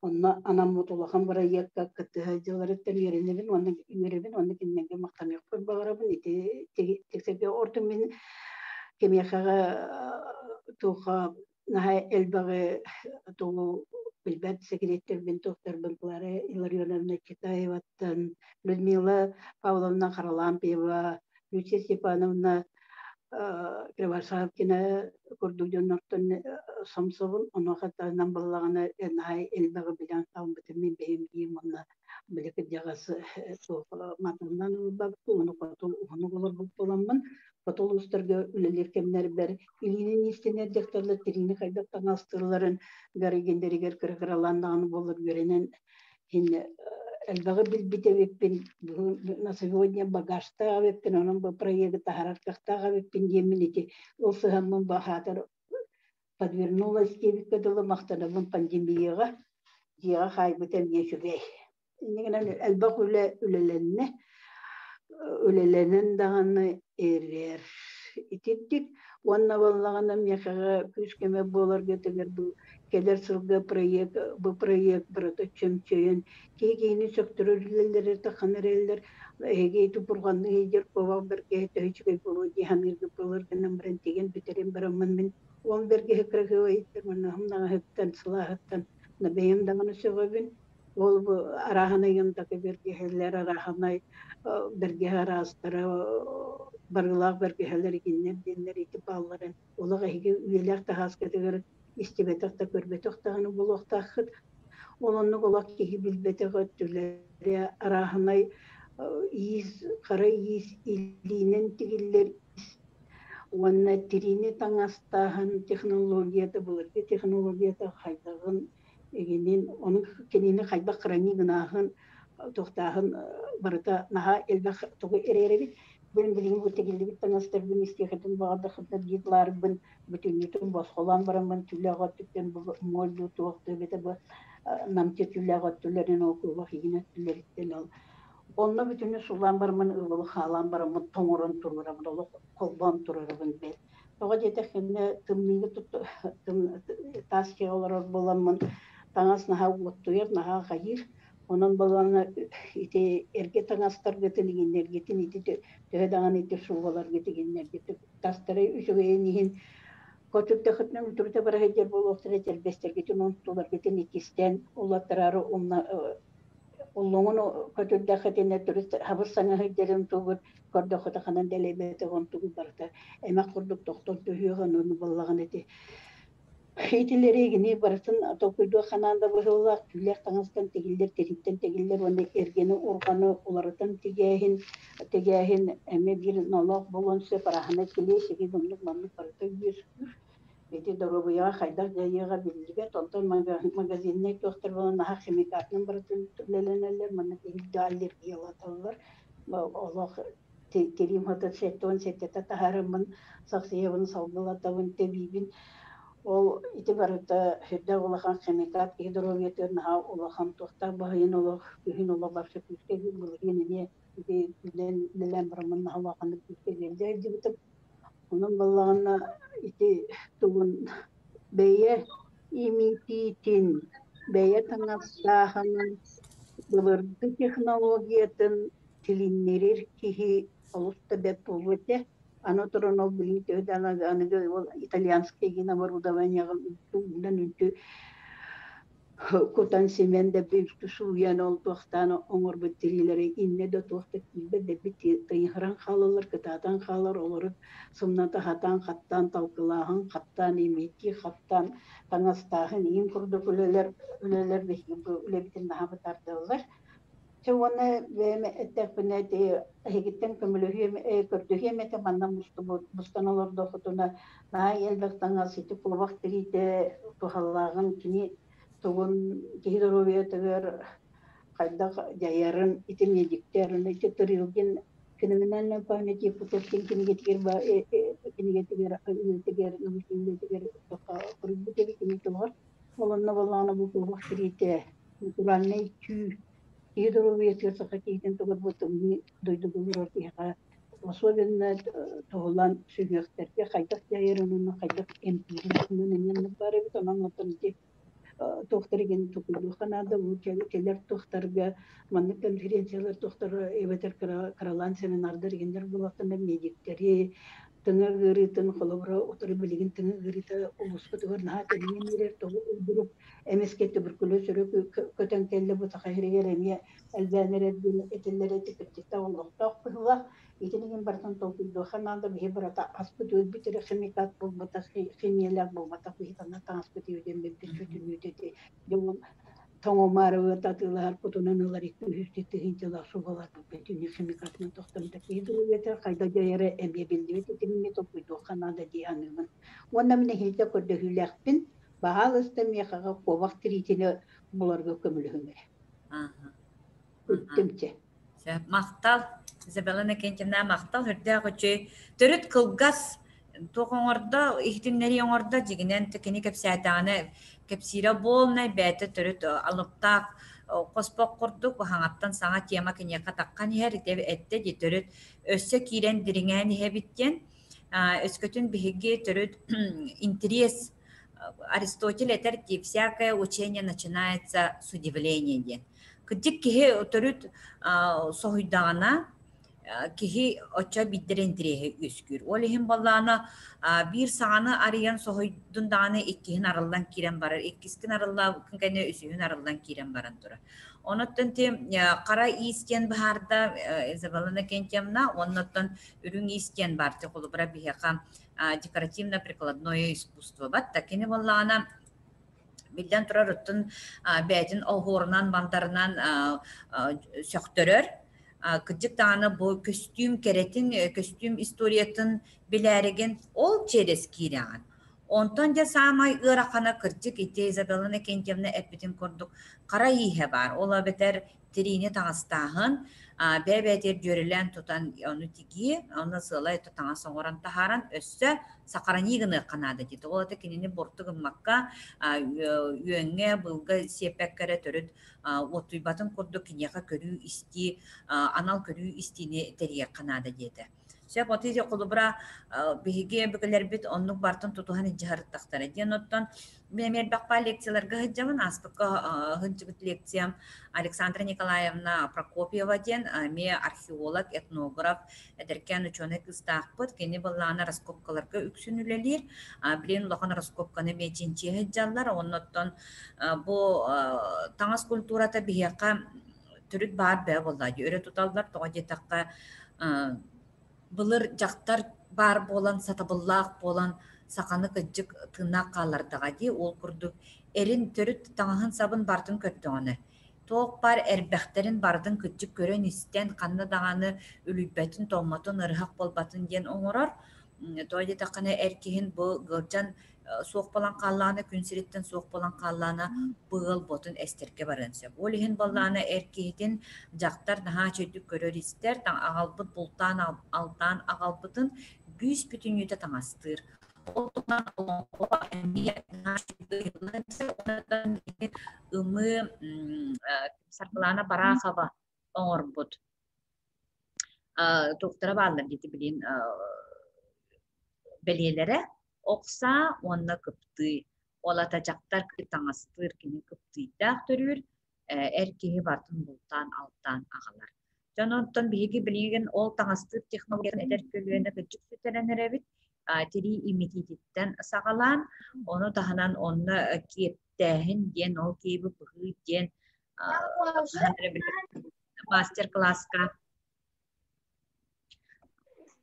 onna anam mutulakan proyekta katıcıları öğrenibin onu kimden maktam yok bagarabın iti teksepe ortumin kemiyakaga tuğa naha elbağı tuğu Bilbet sekretär bin doktor Bankları Ilariona Çetayevat'tan Людмила Павловна Харлампиева, Люция Степановна Кривошапкина Курдугдоннортон Самсовун оны хатанан баллагына энай элбага билан калбытын мен бейим онна билеке жагасы матынан багты оны котол оны болор боламын котол устарга үлелер кемнер бер илинин истене декторлар тирини кайдак таңастырларын гаригендеригер кыргыраландаганы болуп görenen хин элбага билбитебеппин на сегодня багажта веппин онун бу проекта хараккахтага веппин деминити осыгамын бахатыр подвернулась кебиккадылы мактанамын пандемияга дига хайбытен ешүбей инеген элбак үлеленен даганы эрер ититтик онна боллагана мехага күскеме болар гетегер бу келер сылга бу проект бирата чөмчөйөн кейгейни сөктөрөллер таханерлер эге тупурганны егер кова берге төчүгөй болу дихамирге болор генен бирен деген битерем барамын мен он берге хекреге ойтерман хамна хеттен сылахаттан набеем даганы сөгөбүн ол бу арахана янтаке берге хеллер арахана берге арастыра барылак берге хеллер киннер деннер ити балларын олага эге үелер тахас кетегер истебетакта көрбетактаганы булуктахыт олонну голак кеги билбетеге түрлери араханай из кара из илинен тигиллер онна тирине таңастахан технологията булар технологията хайдагын эгенен onun kenini хайдак кырани гынахын тохтахын барыта наха элбах тугу эреребит билим бу тегилдик таңастар бин истехетин багда хатта дитлар бин бүтүнүтүн босхолан барамын түлөгө түктен молду тохты бете бу намчы түлөгө түлөрүн окуга хигине түлөрүттен ал онна бүтүнү сулан бармын ылы халан барамын тоңорун турурамын ол колбон турурабын бел тога жетехне тымныгы таски олар боламын таңас наха оттуер наха хайыр онон баланы ите эрге таңастар гетилигинер гетин ите төһөдаган ите суулар гетигинер гете тастары үсөгөйнин котукта хытнын турта бара хедер болуктар этер бестер гетин онтулар гетин икистен улаттарары умна Уллуңун көтүрдәхетине турист хабыр саңа хыйдерим тугут көрдөхөтө ханан делебете гон тугу барта. Эмак курдук токтон төһүгөн уну баллаган эти. Хейтилеригини барсын токуйду хананда быһыллак күллек таңыстан тегиллер териттен тегиллер оны эргени урганы уларытын тегәһин эме бир налог болонсы парахана килешеги дымлык манны барта үскүр. Эти дорогуя хайдар жайыга билге тонтон магазинне тохтар болон наха химикатын барытын түлленелер манны тегилдаллер ялаталлар. Олох терим хата сеттон сеттета тахарымын саксыябын салбылатабын тебибин. Ол ити барыта хөддө улахан химикат гидровиятер наха улахан тохтар баһын олох күһүн олох барсы күскө булгенене ити билен лелен бармын наха улахан күскө geldi дибитеп onun ballarına iti tuğun beye imititin beye tanıstahanın bulurdu teknolojiyatın tilinlerir ki olusta bepuvvete anotron ol bilinti ödana anıgı İtalyanski yine var udavanyağı tuğundan üntü Kotan semende büyüktü suyan olduqtan oңор bitirileri inne de toxta kilbe de biti tayıran xalalar kıtatan xalar olur sımnata hatan xattan talqılahan xattan emeti xattan tanastahın in kurdu öleler öle bitin daha batardılar. Çoğuna ve ettekbineti hegitten kömülühü kördühü manna mustan olur doxutuna daha elbektan asiti kulvaq dirite tuhallağın kini Tuğun gihidroviyatıgar kaydak jayarın iti mediklerin iti tırılgın kiniminanla pahneti putetkin kini getir nüfusini getirir kuruldu tebi kini tuğar olanna valana bu kulvaq dirite kuranne gihidroviyatıgar sakatiyden tuğar botumni duydu bulur ortaya Osobenna tuğulan sügyökterke kaydak jayarının kaydak empirin nenen bari bir tamam otanti Tohtarıgen tokuldu kanada bu keler tohtarga manlık konferensiyalar tohtar ebeter karalan seminarlar genler bulaktan medikleri tınga gırıtın kolabora oturup bilgin tınga gırıta ulusku tuvar naha telinler togu uydurup MSK tüberküloz sürü köten kelle bu takahire gelemiye elbenere etellere tıkıttıkta olukta okulla İtinin bartan tokuldu kanada bir barata aspıtı bitire kimikat bu bata kimyeler bu bata kuhitana transpıtı ödem bir çötün ödedi yolun Tomomarı tatılar kutunanılar hüsteti hinceler subalar bütün kimikatını tohtamda kıydı ve kayda jayara emye bildi ve titinme topuydu kanada diyanımın. Onda mine hilde kodda hülakpin bahal istemeye kağa kovak tritine bularga kömülühümer. Üttimce. Maqtal Isabella'na kentimna maqtal hürde qoçu törüt kılgas toğorda ihtimleri orda jiginen tekini kepsatane kepsira bolnay bete törüt alıpta qospok kurduk hangattan sana tema kenya katakkan her ette törüt össe kiren diringen hebitten öskөтүн биһиги төрүт интерес Аристотель это всякое учение начинается с удивления ден. Кыдик кихи төрүт сохуйдана кихи оча биддерен тирехи үскүр. Олихин баллана bir sağını arayan sohuyduğun dağını ikkihin araldan kiren barar. İkkiskin araldan kınkayne üsühün araldan kiren baran dura. Onuttan te kara isken baharda Isabella'na kentemna onuttan ürün isken bartı kolubra biheka декоративно-прикладное искусство. Бат такини баллана билден турар уттун бәдин огорунан бандарынан сөктөрөр. Кыджык таны бу костюм керетин, костюм историятын билереген ол через кирян. Онтан да самай ыракана кырджык ите Изабеллана кентемне эппитин кордук. Кара ийе бар. Ола бетер тирини таңыстахын. Бәбәтер жөрелен тутан оны тиги, оны сылай тутаңа соңоран тахаран өссө сақаранигыны канада дейді. Ол ата кенені бортығын макка үйеңе бұлға сепәккәрі түріт отуйбатын көрді кенеға көрі исти, анал көрі истине терия канада дейді. Сөп отыйзе қолыбыра бейге бүкілер біт онлық бартын тұтуған жығарыттақтары. Ден оттан мен бақпа лекцияларға ғыджамын, аспыққа ғыджығыт лекциям Александра Николаевна Прокопьева ден, ме археолог, этнограф, әдіркен ученый кыстақпыт, кені болланы раскопкаларға үксін үлелер, білен ұлаған раскопканы меченче ғыджалар, оннаттан бұл таңыз культурата бейеқа түрүт баар бෑ боллаажы. Өрө туталлар тоҕо былыр жактар бар болан сатабыллаах болан саканы кыджык тыыннаах каалардага ди ол курдук эрин төрүт таҥаһын сабын бартын көттөҕөнө. Тоох бар эрбэхтерин бардын кыджык көрөн истен канна даганы үлүйбэтин томмотун ырыхак болбатын диэн оҥорор. Тоҕо таккана эркиһин бу гылдьан суох болан кааллаана күнсириттен суох болан кааллаана быыл ботун эстерге барын сөп. Ол иһин боллаана эркиһитин жактар наһаа чөйдүк көрөр истер таң агалбыт бултаан алтаан агалбытын бүүс бүтүнүйдө таҥастыыр. Ол туган олоңго эмие онотон ымы саркылаана бараахаба оҥорбут. Туктара баалар дити билин белиелере окса онна кыпты. Олата жактар таҥастыыр кини кыптыйдаах төрүр эркиһи бартын бултаан алтаан агалар. Жононтон биһиги билиген ол таҥастыыр технологияны эдер көлүөнө кыджык сүтэрэнэрэбит тири имитититтен сагалаан ону таһанан онна киэптээһин диэн ол кииби быһыы диэн мастер класска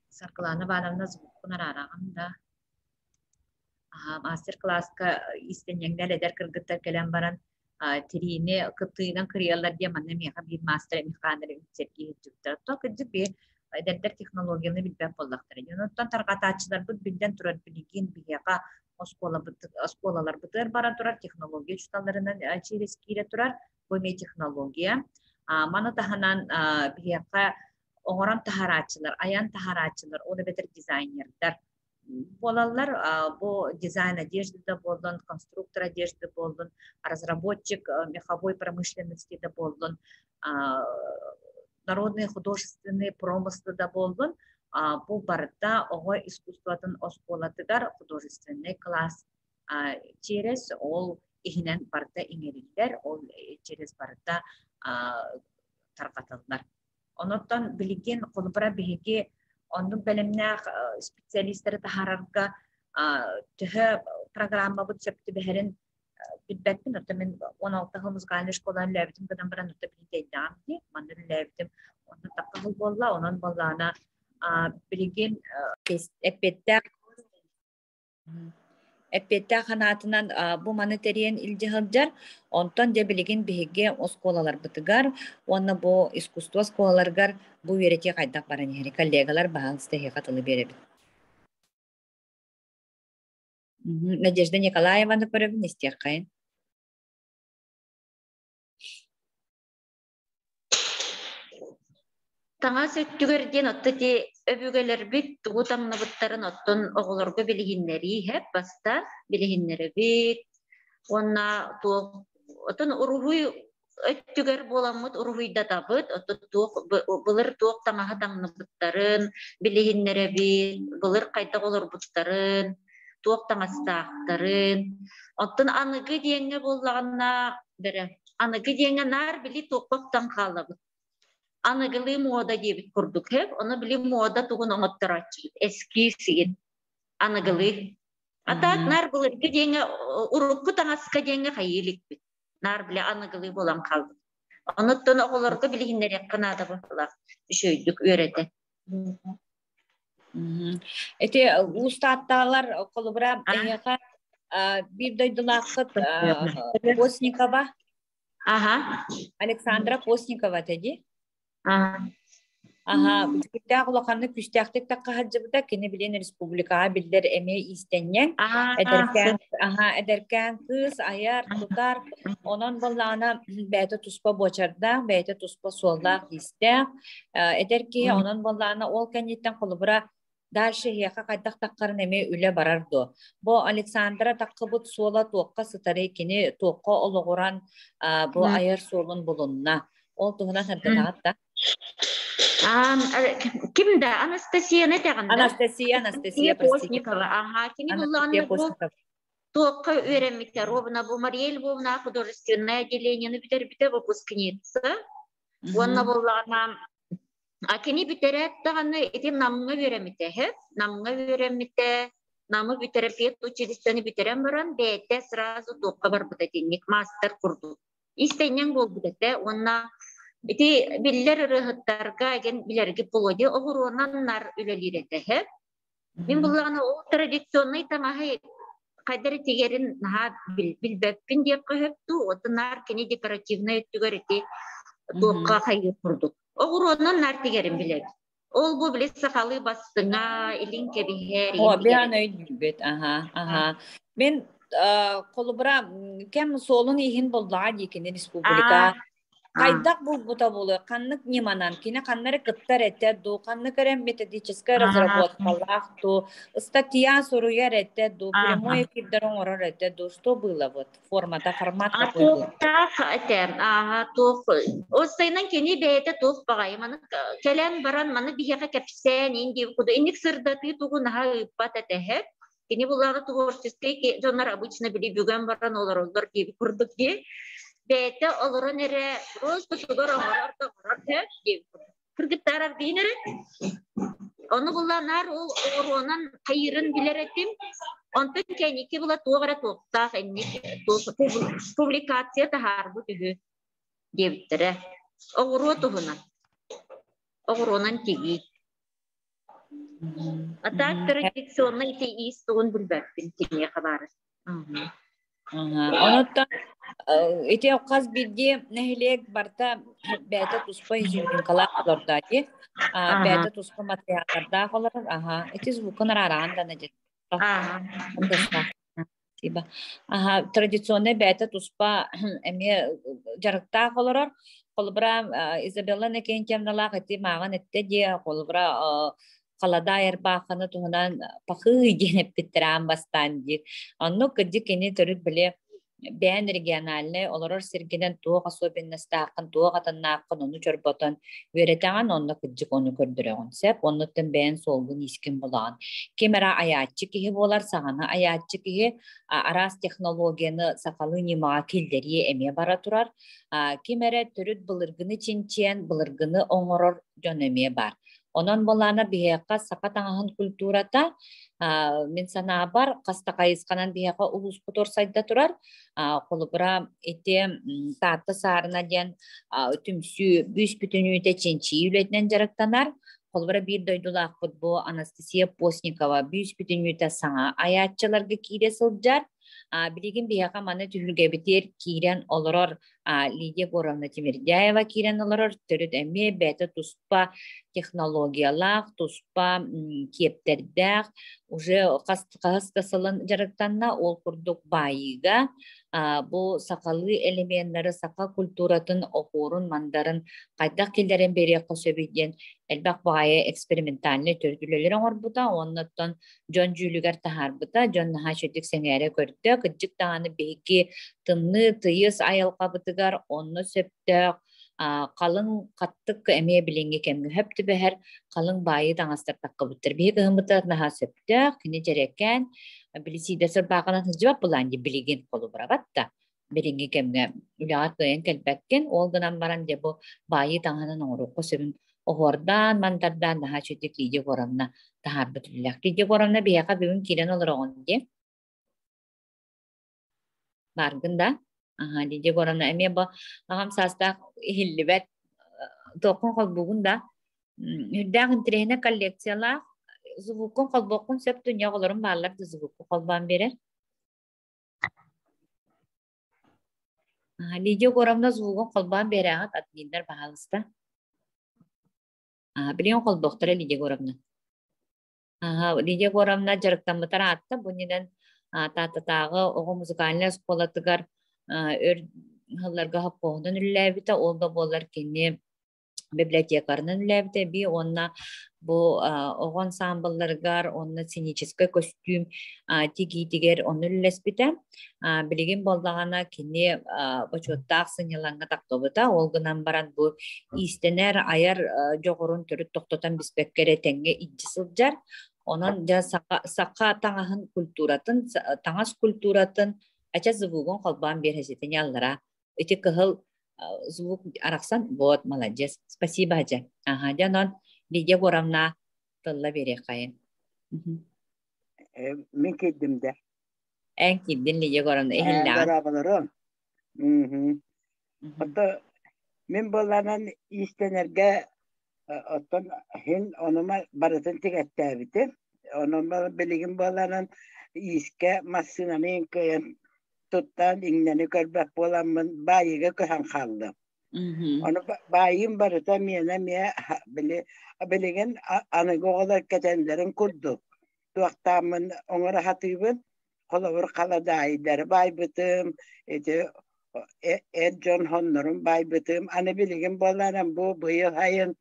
саркылаана баанамна звуккунараараган да мастер класска истеньяңнер эдер кыргыттар келен баран тирини кыптыынан кырыаллар диэ манна меха бир мастер механер үтсерки жүктөр то кыджык бир эдердер технологияны билбеп боллактар. Онуттан таргатаачылар бут билден турар билигин бияка осколалар бытыр бара турар технология чуталарынан через кире турар көме технология. Мана таһанан бияка оңоран таһараачылар, аян таһараачылар, оны бетер дизайнердар болалар, бу дизайн одежды болдун, конструктор одежды болдун, разработчик меховой промышленности да болдун, народные художественные промыслы да болдун. Бу барда ого искусствотун осколатыгар художественный класс через ол ихинен барда иңерилер, ол через барда таркатылдар. Онуттан билигин колбара биһиги онун белемнээх специалисттары таһарарга төһө программа бут сөптү бэһэрин билбэттин отта мен 16 музыкальный школаны лэбитим кыдан баран отта билидейдаам ди манныр лэбитим онун таккахыл болла онон боллаана билигин эппеттэ ханаатынан бу манатериен илдьыһылдьар онтон де билигин биһиги осколалар бытыгар онна бу искусство сколаларгар бу үерети кайдак баран иһери коллегалар баалысты хатылы беребит. Надежда Николаевна көрөбүн истер кайын. Таңа сөттүгерден отты өбүгелер бит тугу таңнабыттарын оттон оголорго билигиннери хеп баста билигиннери бит онна туох отон уругуй өттүгер боламыт уругуйда табыт отто туох былыр туох таңаха таңнабыттарын билигиннери бит былыр кайта олорбуттарын туох таңастаактарын оттон аныгы диеңе боллаганна бере аныгы диеңе нар били туохтан калабыт. Анагылы мода дебит курдук хеп, оны били мода тугун оңоттарачы, эски сигин, анагылы. Атак нар булыр кедеңе, урукку таңаска деңе хайылик бит. Нар били анагылы болан калды. Оныттан оғыларга билигиннер канада болла, үшөйдүк өрете. Эти устатталар колубра эяка бир дойдулакыт Постникова. Александра Постникова теди. Күттәк улаканы күстәктек такка хаҗыбыда кене билен республикага билдер эме истеннен эдеркән кыз аяр тутар онон боллана бәйте туспа бочарда бәйте туспа солда истә эдерки онон боллана ол кәнеттән колыбыра дальше яка кайдак таккарын эме үле барардо. Бу Александра таккыбыт сола туокка сытары кене туокка ологоран бу аяр солун булунна. Ол тугунан хәрдәтә. Кимде? Анастасия не тегенде? Анастасия Постникова. Кини булланы бу туокка өремите ровно бу Мария Львовна художественное отделение битер выпускница. Онна буллана кини битерет таганы этим намга өремите хеп, намга өремите, намы битерет училищени битерем баран бете сразу туокка бар бутетинник мастер курду. Истенен бол бутете, онна Ити биллер ырыһыттарга ген билерги болоди огуронан нар үлелирете. Мен буллагана ол традиционный тамахы кайдыр тигерин наха билбеппин деп көһөптү. Отынар кини декоративный түгөрити туокка хайы курдук. Огуронан нар тигерин билет. Ол бу билет сахалы бастыңа илин кебихер. О, биян өйдүбет. Аха. Мен колубра кем солун ихин болдаа дикени республика. Кайдак бута болу, каннык неманан, кине каннары кыттар этте ду, каннык эрем методическая разработка ду, статья соруяр этте ду, прямой эфирдер оңорор этте ду, что было вот, формат какой был? Остайнан кени бейте тух багай, маны келен баран маны бихеге кепсен, инди куду, иник сырдаты тугу наха ыппат этехеп, кени булары творческий, жонар обычно били бүген баран олар gibi курдук ди, бейте оларын эре просто судар оңорорда барар деп кыргыттарар дейнере. Оны булланар ол оронан кайырын билеретим. Онтон кеники була тугара токтак энни публикация тахар бу түгү дептире. Огуро тугуна. Огуронан тиги. Ата традиционный ити истугун билбеппин тине кабары. Онуттан ите оказ бидди нехилек барта бәйті туспа изюлин калақларда ди. Бәйті туспа материалларда қолар. Ите звукын арарағанда нәдет. Традиционный бәйті туспа әме жарықта қоларар. Қолыбыра Изабелла некен темналақ ити маған етті де қолыбыра қалада айырбақыны туғынан пақы денеп бітtiraan бастан дир. Онну кыдди кені түріт біле бән региональный олорор сергенен туох особенности ақын туох атаннақын оны жорботон веретаңан онны кыддик оны көрдірегін сәп онныттын бән солгын искін болаған. Кемера аятчы кеге болар сағаны аятчы кеге арас технологияны сақалы немаға келдері әме бара тұрар. Кемера түріт бұлыргыны чинчен бұлыргыны оңорор жон әме бар. Онон болана бияққа сақатаңағын культурата мен сана бар қастақайысқанан бияққа улус құтор сайда тұрар. Қолыбыра ете татты сарына ден түмсі бүс бүтін үйте ченчи үлетінен жарықтанар. Қолыбыра бір дойдулақ бұд Анастасия Постникова бүс бүтін үйте саңа аятчыларға кейде сылджар. Билигин бияқа маны түхілге бітер кейрен олырор Лидия Горовна Тимирдяева кейрен олырор түріт әме бәті тұспа технологиялақ, тұспа кептердәқ, уже қастасылын жарықтанна ол күрдік байыға бұл сақалы элементтері сақа культуратын оқуырын мандарын қайдақ келдерін бере қосөбейден әлбәқ бағайы экспериментальны түрділелер оңыр бұта, оннаттан жон жүлігер тахар бұта, жон наға шөдік сәңәрі көрді, күджік тағаны бейкі тымны тыйыз айылға бұтығар, онны сөптіқ, қалың қаттық әме біліңге кәмгі хөпті бәхір қалың байы даңастар таққы бұттыр. Бейгі ғымыта наға сөптіқ, кіне жереккен, білісейдесір бағынан жауап бұланды білеген қолы бұрағатта. Біліңге кәмгі үліғат көйен кәлбәккен, ол ғынан баран де бұл байы даңанын оңырыққы сөбін оғырдан, мандардан наға шөтік Лидия Горовна тахар бұтылылақ. Лидия Горовна бейіға бүгін келен олыр оғын де. Барғында. Лидия Горовна әме бұл ағам састақ хиллі бәт тоқын қол бүгінда. Үрдәғын тірейіне коллекциялақ звукын қолбоқын сөп дүния қолырын барларды звукын қолбан берер. Лидия Горовна звукын қолбан берәғат админдар бағалыста. Білген қолбоқтыры Лидия Горовна. Лидия Горовна жарықтан мұтара атты. Бұнеден татытағы оғы музыкаліне сқолатығар ғылларға қоғынан үлләбіті. Олда болар кені библиотекарынан үлләбіті. Би онна бұл оғы ансамблларғар, онна сценический костюм тиги-тигер оны үлләспіті. Білген болдағана кені бачоттақ сыңелаңға тақтобыта. Олғынан баран бұл истенер айар жоғырын түрі тоқтотан біспеккері тәңге иджі сылджар. Онан саққа таңағын культуратын, таңас культуратын ача звугын қолбан берхесетен яллара. Өте кығыл звук арақсан, вот, молодец. Спасибо, Ача. Жанон Лидия Горовна тылла бере қайын. Мен кеддім де. Ән кеддін Лидия Горовна, эхіллән. Барабаларым. Hatta Min bolanan istenerge ottan hin onuma baratın tigettebiti. Onuma biligin bolanan iske masinanin kıyan tuttan ingneni körbek bolamın bayiga köhen kaldı. Onu bayim barata miyene miye biligin anıgı olar ketenlerin kurdu. Tuaktamın onlara hatibin kolabur kaladayları baybıtım John Honnor'un baybıtım anı biligin bolanan bu yıl hayın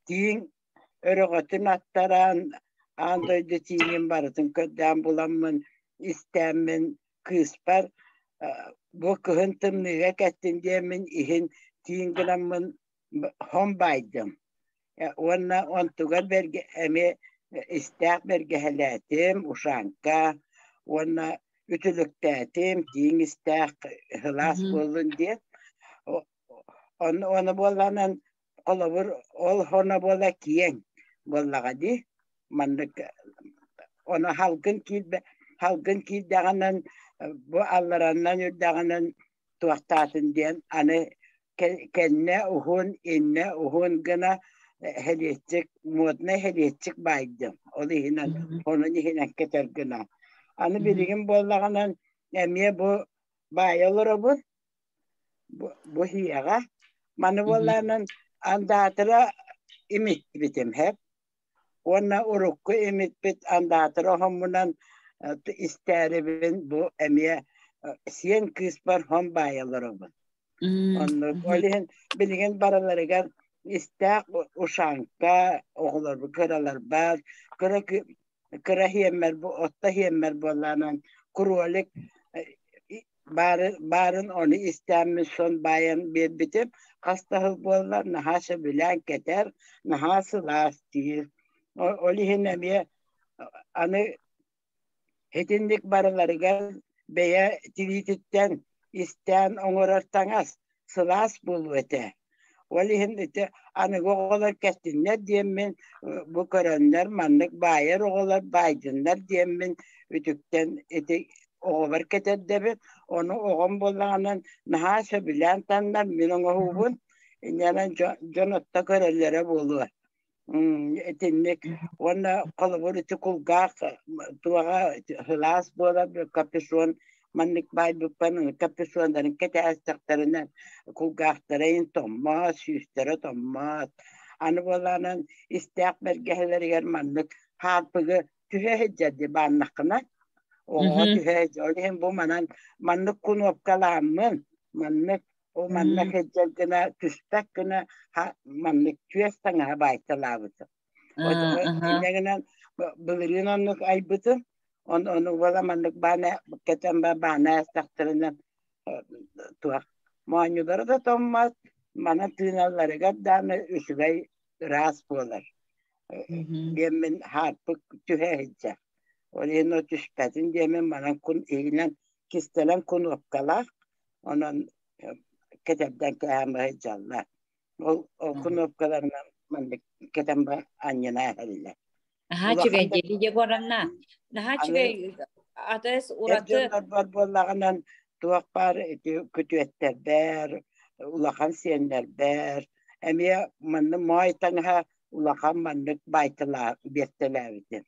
Tiyin örüğütün attaran andoydu tiyin baratın ködden bulamın istemin kıspar bu kıhıntımlığa kettin diyemin ihin tiyin gılamın hon baydım. Ona ontugar berge emi istek berge helatim uşanka ona ütülüktetim tiyin istek hılas bulun diye onu bolanan olabur ol hona bola kiyen bollaga di mandık onu halkın ki dağının bu allarandan yurdağının tuaktatın diyen anı kenne uhun gına hediyetçik modna hediyetçik baydım o dihinden onun dihinden keter gına anı birigin bollağının emiye bu bayalara bu hiyaga manı bollağının andatıra imit bitim hep. Ona urukku imit bit andatıra homunan isteribin bu emiye siyen kıspar hom bayaları bu. Onu olihin bilgin baraları gel istek uşanka oğullar bu kıralar var. Kıra hiyemmer bu otta hiyemmer bollanan kuruolik barın onu istenmiş son bayan bir bitim hastahıl bollar nahası bilen keter nahası lastir olihin emiye anı hetindik baraları gel beya tilititten isten oңorartaňas sılas bulvete olihin ite anı goğolar kestinler diyemin bu körenler manlık bayar oğolar baydınlar diyemin ütükten ite oğubar keter debit onu oğum bollanan nahasa bilen tanlar minin oğubun yanan jonotta körellere bolu etinlik ona kalabur iti kulgak tuaga hılas bola bir kapüşon mannik bay bupanın kapüşonların kete astaklarından kulgaktarayın tommas süstere tommas anı bollanan istek mergeheleri yer mannik harpıgı tühe hecedi bannakına o tühe olihin bu manan mannik kunup kalamın mannik o mannik hecedine tüstek güne mannik tüyestana baytalavısı. O ineginen bilirin onluk aybıtı onu valla mannik bana ketemba bana astaklarından tuak. Muanyuları da tommaz mana tığınalları gaddana üsügay ras bolar. Yemin harpık tühe heced. Olihin o tüsketin yemin manan kun eğilen kistelen kunup kalak. Onun ketebden kâhâmı hecallar. O kunupkalarına mandık ketemba anyana herille. Naha çüge geliye goranna. Naha çüge ates uratı. Ercanlar var bollağından tuak bar kötü etler ber, ulakan siyenler ber. Emiye mandı muaytanha ulakan mandık baytıla berteler biten.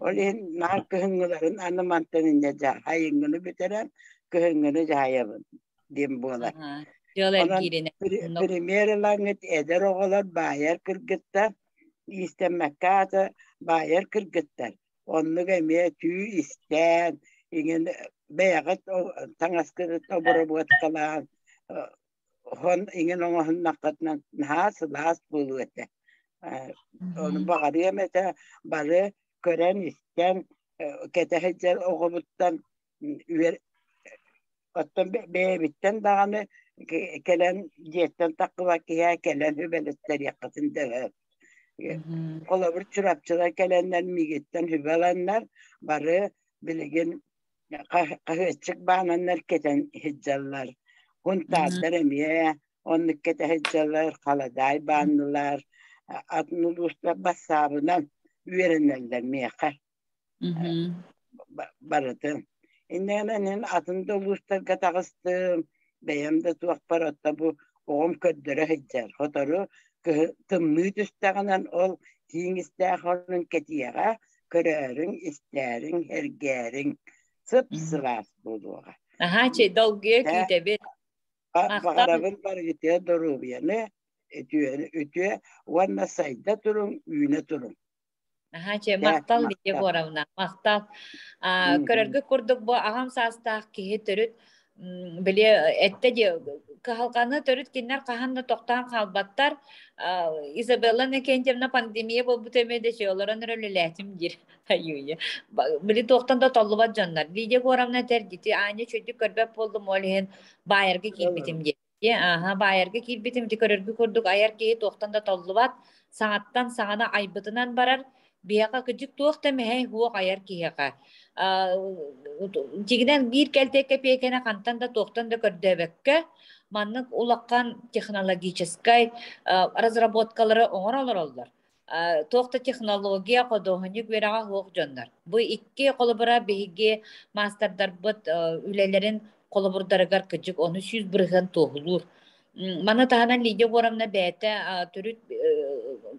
Olihin nar kıhıngıların anımantanın neca hayıngını biteren kıhıngını cahayabın. Dim bolar. Primera langit eder oğlar bayar kırgıttar. İstemekkaata bayar kırgıttar. Onluk emiye tüy isten. İngin beyagıt tangaskırıt obura buat kalan. Hon ingin oğun nakatnan has bulu ete. Onu bağırıya mete barı kören isten. Ketehecel oğubuttan ottan beyebitten dağını kelen jetten takıva kiya kelen hübeletler yakasında kolabur çırapçılar kelenler migitten hübelenler barı bilgin kahvetçik bağlanlar keten hiccalar huntarlar emiye onluk kete hiccalar kaladay bağlanlar atnuluşlar basabından üverenler miyaka barıdı İnneğinin atında uluslar katağıstım. Beyemde tuak paratta bu oğum köddere hıccar. Hotoru tımnı tüstağınan ol tiğistağ onun ketiyağa körörün, isterin, hergerin sıp sılas buluğa. Aha, dolguya kiyte bir. Bakarabın var ütüye durur yani. Ütüye vanna sayda durun, üyüne durun. Aha, maqtal diye goravna. Maqtal. Körörgü kurduk bu ağam sastaq kihi törüt. Bile ette de halkanı törüt kinler kahanna toktan kalbattar. Isabella ne kentemna pandemiye bu temede şey olaran öyle gir. Hayıyor. Bile toktan da tollubat canlar. Diye goravna terciti. Aynı çocuk körbep oldum olihin bayargı kilbitim diye. Aha, bayargı kilbitim di körörgü kurduk ayar ki toktan da tollubat. Sanattan sağana aybıtınan barar. Biyaqa kıcık tuğda mehey huwa ayar kiyaka. Jigiden bir kelteke pekene kantan da toqtan da kördebekke. Manнык улаккан технологическай разработкалары оңор олар. Тоқта технология кодоһуньук берага хуок дьоннар. Бу икки колобура биһиги мастердар бут үлелерин колобурдарыгар кыжык оны 100 бырыгын тоһулур. Мана таһанан лиде горамна бәте түрүт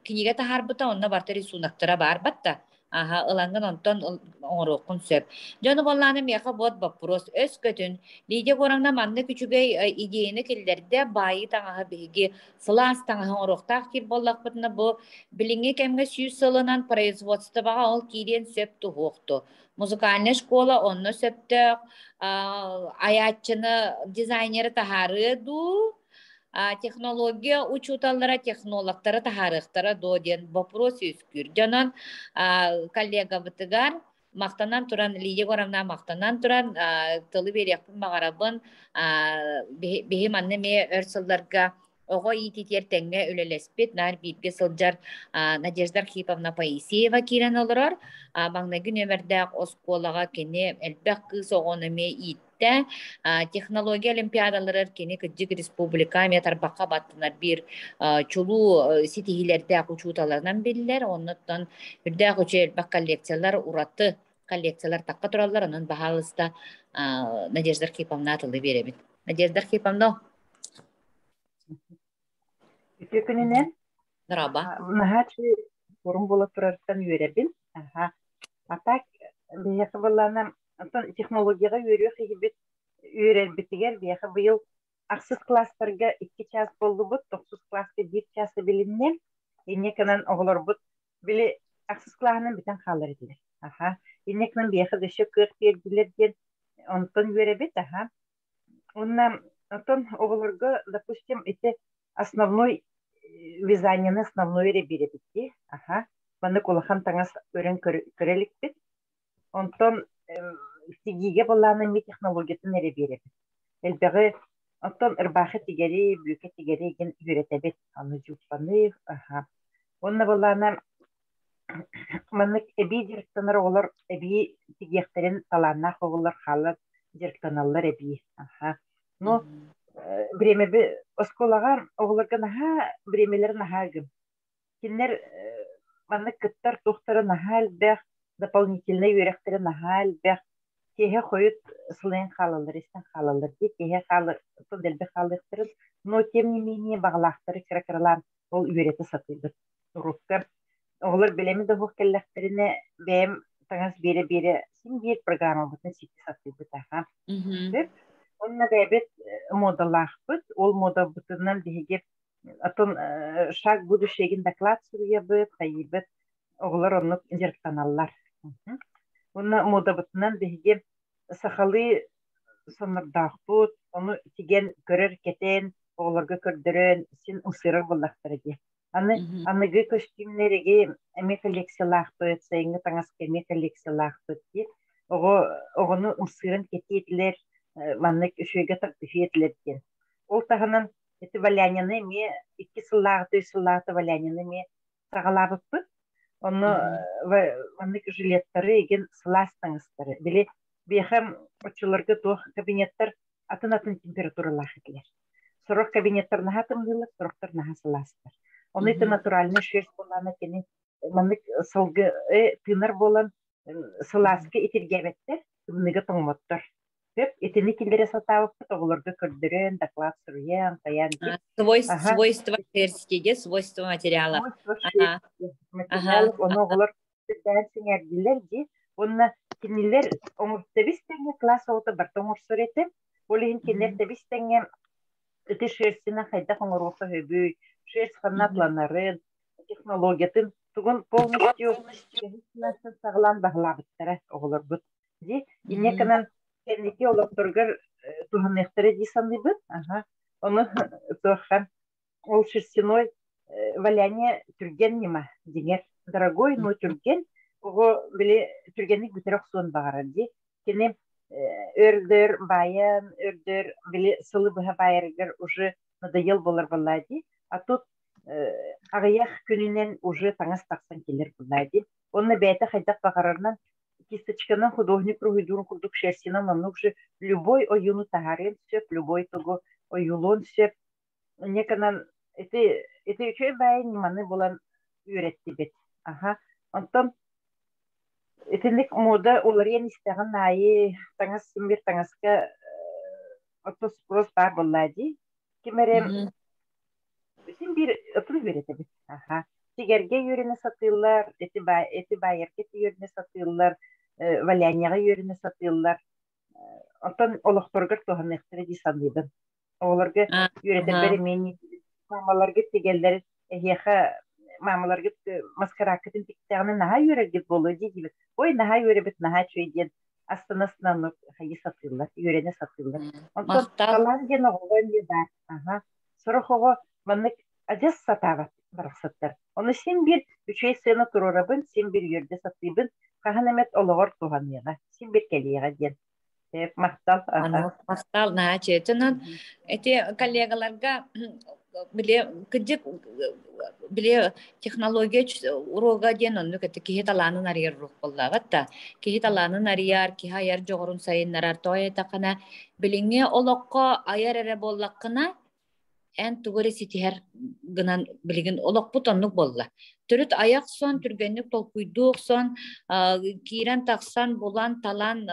киниге тахарбыта онна бартери сунактара бар батта. Aha, ыланган онтон оңорокун сөп. Жону болланы мияка бот баппрос өс көтүн. Лиде горамна манны күчүгей идеяны килдерде байы таңаһа биги сылас таңаһа оңороктак кир боллакпытына бу билинге кемге 100 сылынан производствога ол кирен сөп тухукту. Музыкальная школа онно сөптөк, аяччыны дизайнері тахары ду. Технология учуталлара технологтары тахарыктара доден вопрос үскүр. Жанан коллега бытыгар мактанан туран лиде горамна мактанан туран тылы берекпин багарабын беги манны ме өрсылдарга ого ититер теңге үлелеспет нар бирге сылжар Надежда Архиповна Паисеева кирен олорор баңнагы нөмердак осколага кене элбек кыз огоныме итте технология олимпиадалары кене кыджык республика метарбакка баттынар бир чулуу ситихилерде учуталарынан белилер оннуттан үрдэ учу элбек коллекциялар ураты коллекциялар такка тураллар анын баһалыста Надежда Архиповна атылы беребит. Надежда Архиповна Күнінен Раба. Нахачы форум болып тұрарттан үйеребін. Атак бияқы болланы технологияға үйерелбітігер бияқы бұйыл ақсыз кластарға 2 час болды бұд, 9 класқа 1 часы біліннен, енекінен оғылар бұд, білі ақсыз клағынан бітен қалар еділер. Енекінен бияқы дөші көк берділерден онтон үйеребіт. Оннан оғыларға, допустим, основной вязание основной реберебити. Маны кулахан таңас өрен көрелікпет. Онтон тигиге болланы ми технологиясын реберебит. Элбеги онтон ырбахы тигери, бүйке тигери ген үйретебет. Аны жупланы. Онна болланы маны эби директонар олар эби тигехтерин таланна хоғылар халы директоналар эби. Но Бремеби осколага оғыларға наха бремелер нахагым. Кинлер манны кыттар тухтары наха әлбәқ, дополнительный үйректері наха әлбәқ, кеге қойыт сылайын қалалар, естен қалалар, кеге қалы, тұнделбі қалықтырын, но тем не менее бағылақтары кіракырлан ол үйреті сатылды. Рукка оғылар білемеді ғоқ кәлләқтеріне бәйім таңыз бере-бере сен бейт программа бұтын сеті сатылды таға. Онна бәбет модалахпыт, ол мода бутынан дегеп атон шаг будущеген доклад сүрүе бит, хайбет оглар оннук инжертаналлар. Онна мода бутынан дегеп сахалы соннардахпыт, оны тиген көрөр кетен, огларга көрдөрөн син усырыр буллактырыге. Аныгы костюмнереге эме коллекциялахпыт, сайыңы таңаска эме коллекциялахпыт ди. Огону усырын кететлер маннык үшөйге тактифиетлерден. Ол тағынан эти валяняны ме 2 сыллағы валяняны ме сағалабыппыт. Оны маннык жилеттары еген сыластыңыстары. Біле бейхам очыларға тоқ кабинеттар атын температуралах етлер. Сұрық кабинеттар наға тымдылы, сұрықтар наға сыластыр. Оны еті натуральны шерсть боланы кені маннык сылғы тынар болан сыласқы етергебеттер, тымныға тыңматтар. Hep etинникилere сатабыт оголорго көрдөрөн доклад сырыян таян дип. Свойства терскеге, свойства материалов. Ага. Материалов оны оголор дәнсиңердилер ди. Онна кинилер оңуртебистеңе класс олта бар тоңурсор эте. Олин кинер тебистеңе эти шерстина хайда хоңоруха хөбүй, шерст ханна планарын, технологиятын тугун полностью шерстинастын саглан баглабыттара оголор бут. Ди, инеканан кенники олоктургар туханнехтере дисандыбыт. Ага. Оны тохан ол шерстяной валяние түрген нема дигер. Дорогой, но түрген ого биле түргенник бүтерек сон багара ди. Кене өрдер баян, өрдер биле сылы быха байыргар уже надоел болар баллади. А тут агыях күнүнен уже таңас таксан келер баллади. Онны бәйті хайдак багарарынан кисточканан художник ругидурун курдук шерстинан он уже любой оюну тагарен сөп, любой того оюлон сөп. Неканан эти үчөй байын ниманы болан үйретти бет. Ага. Онтон этинник мода оларен истеген айы таңас симбир таңаска отос прос бар боллади. Кемерем симбир отус берете бет. Ага. Тигерге юрене сатылар, эти байерге юрене сатылар, валяняга юрене сатылар. Онтон олохторгар туханнехтере дисандыйдын. Оларга юретер беремени мамаларга тигеллер эхеха мамаларга маскаракытын тиктяганы наха юрегит болу дейбит. Ой наха юребит наха чөйден астанасынан хайы сатылар, юрене сатылар. Онтон каланген оголон бар. Ага. Сорохого маннык адес сатават барсаттар. Оны сен бир үчөй сена турорабын, сен бир юрде сатыбын, каханамет ологор туханныга, сен бир келига ден. Мактал. Мактал наачы. Тонан эти коллегаларга биле технология урога ден онну кете кихиталанын арыяр рух боллагатта. Кихиталанын арыяр, кихаяр жогорун сайын нарар тоя такана билиңе олокко аяр эре боллаккына эн тугуре ситихер гынан билигин олок бутоннук болла. Төрүт аяк сон түргенник толкуйдук сон кирен таксан булан талан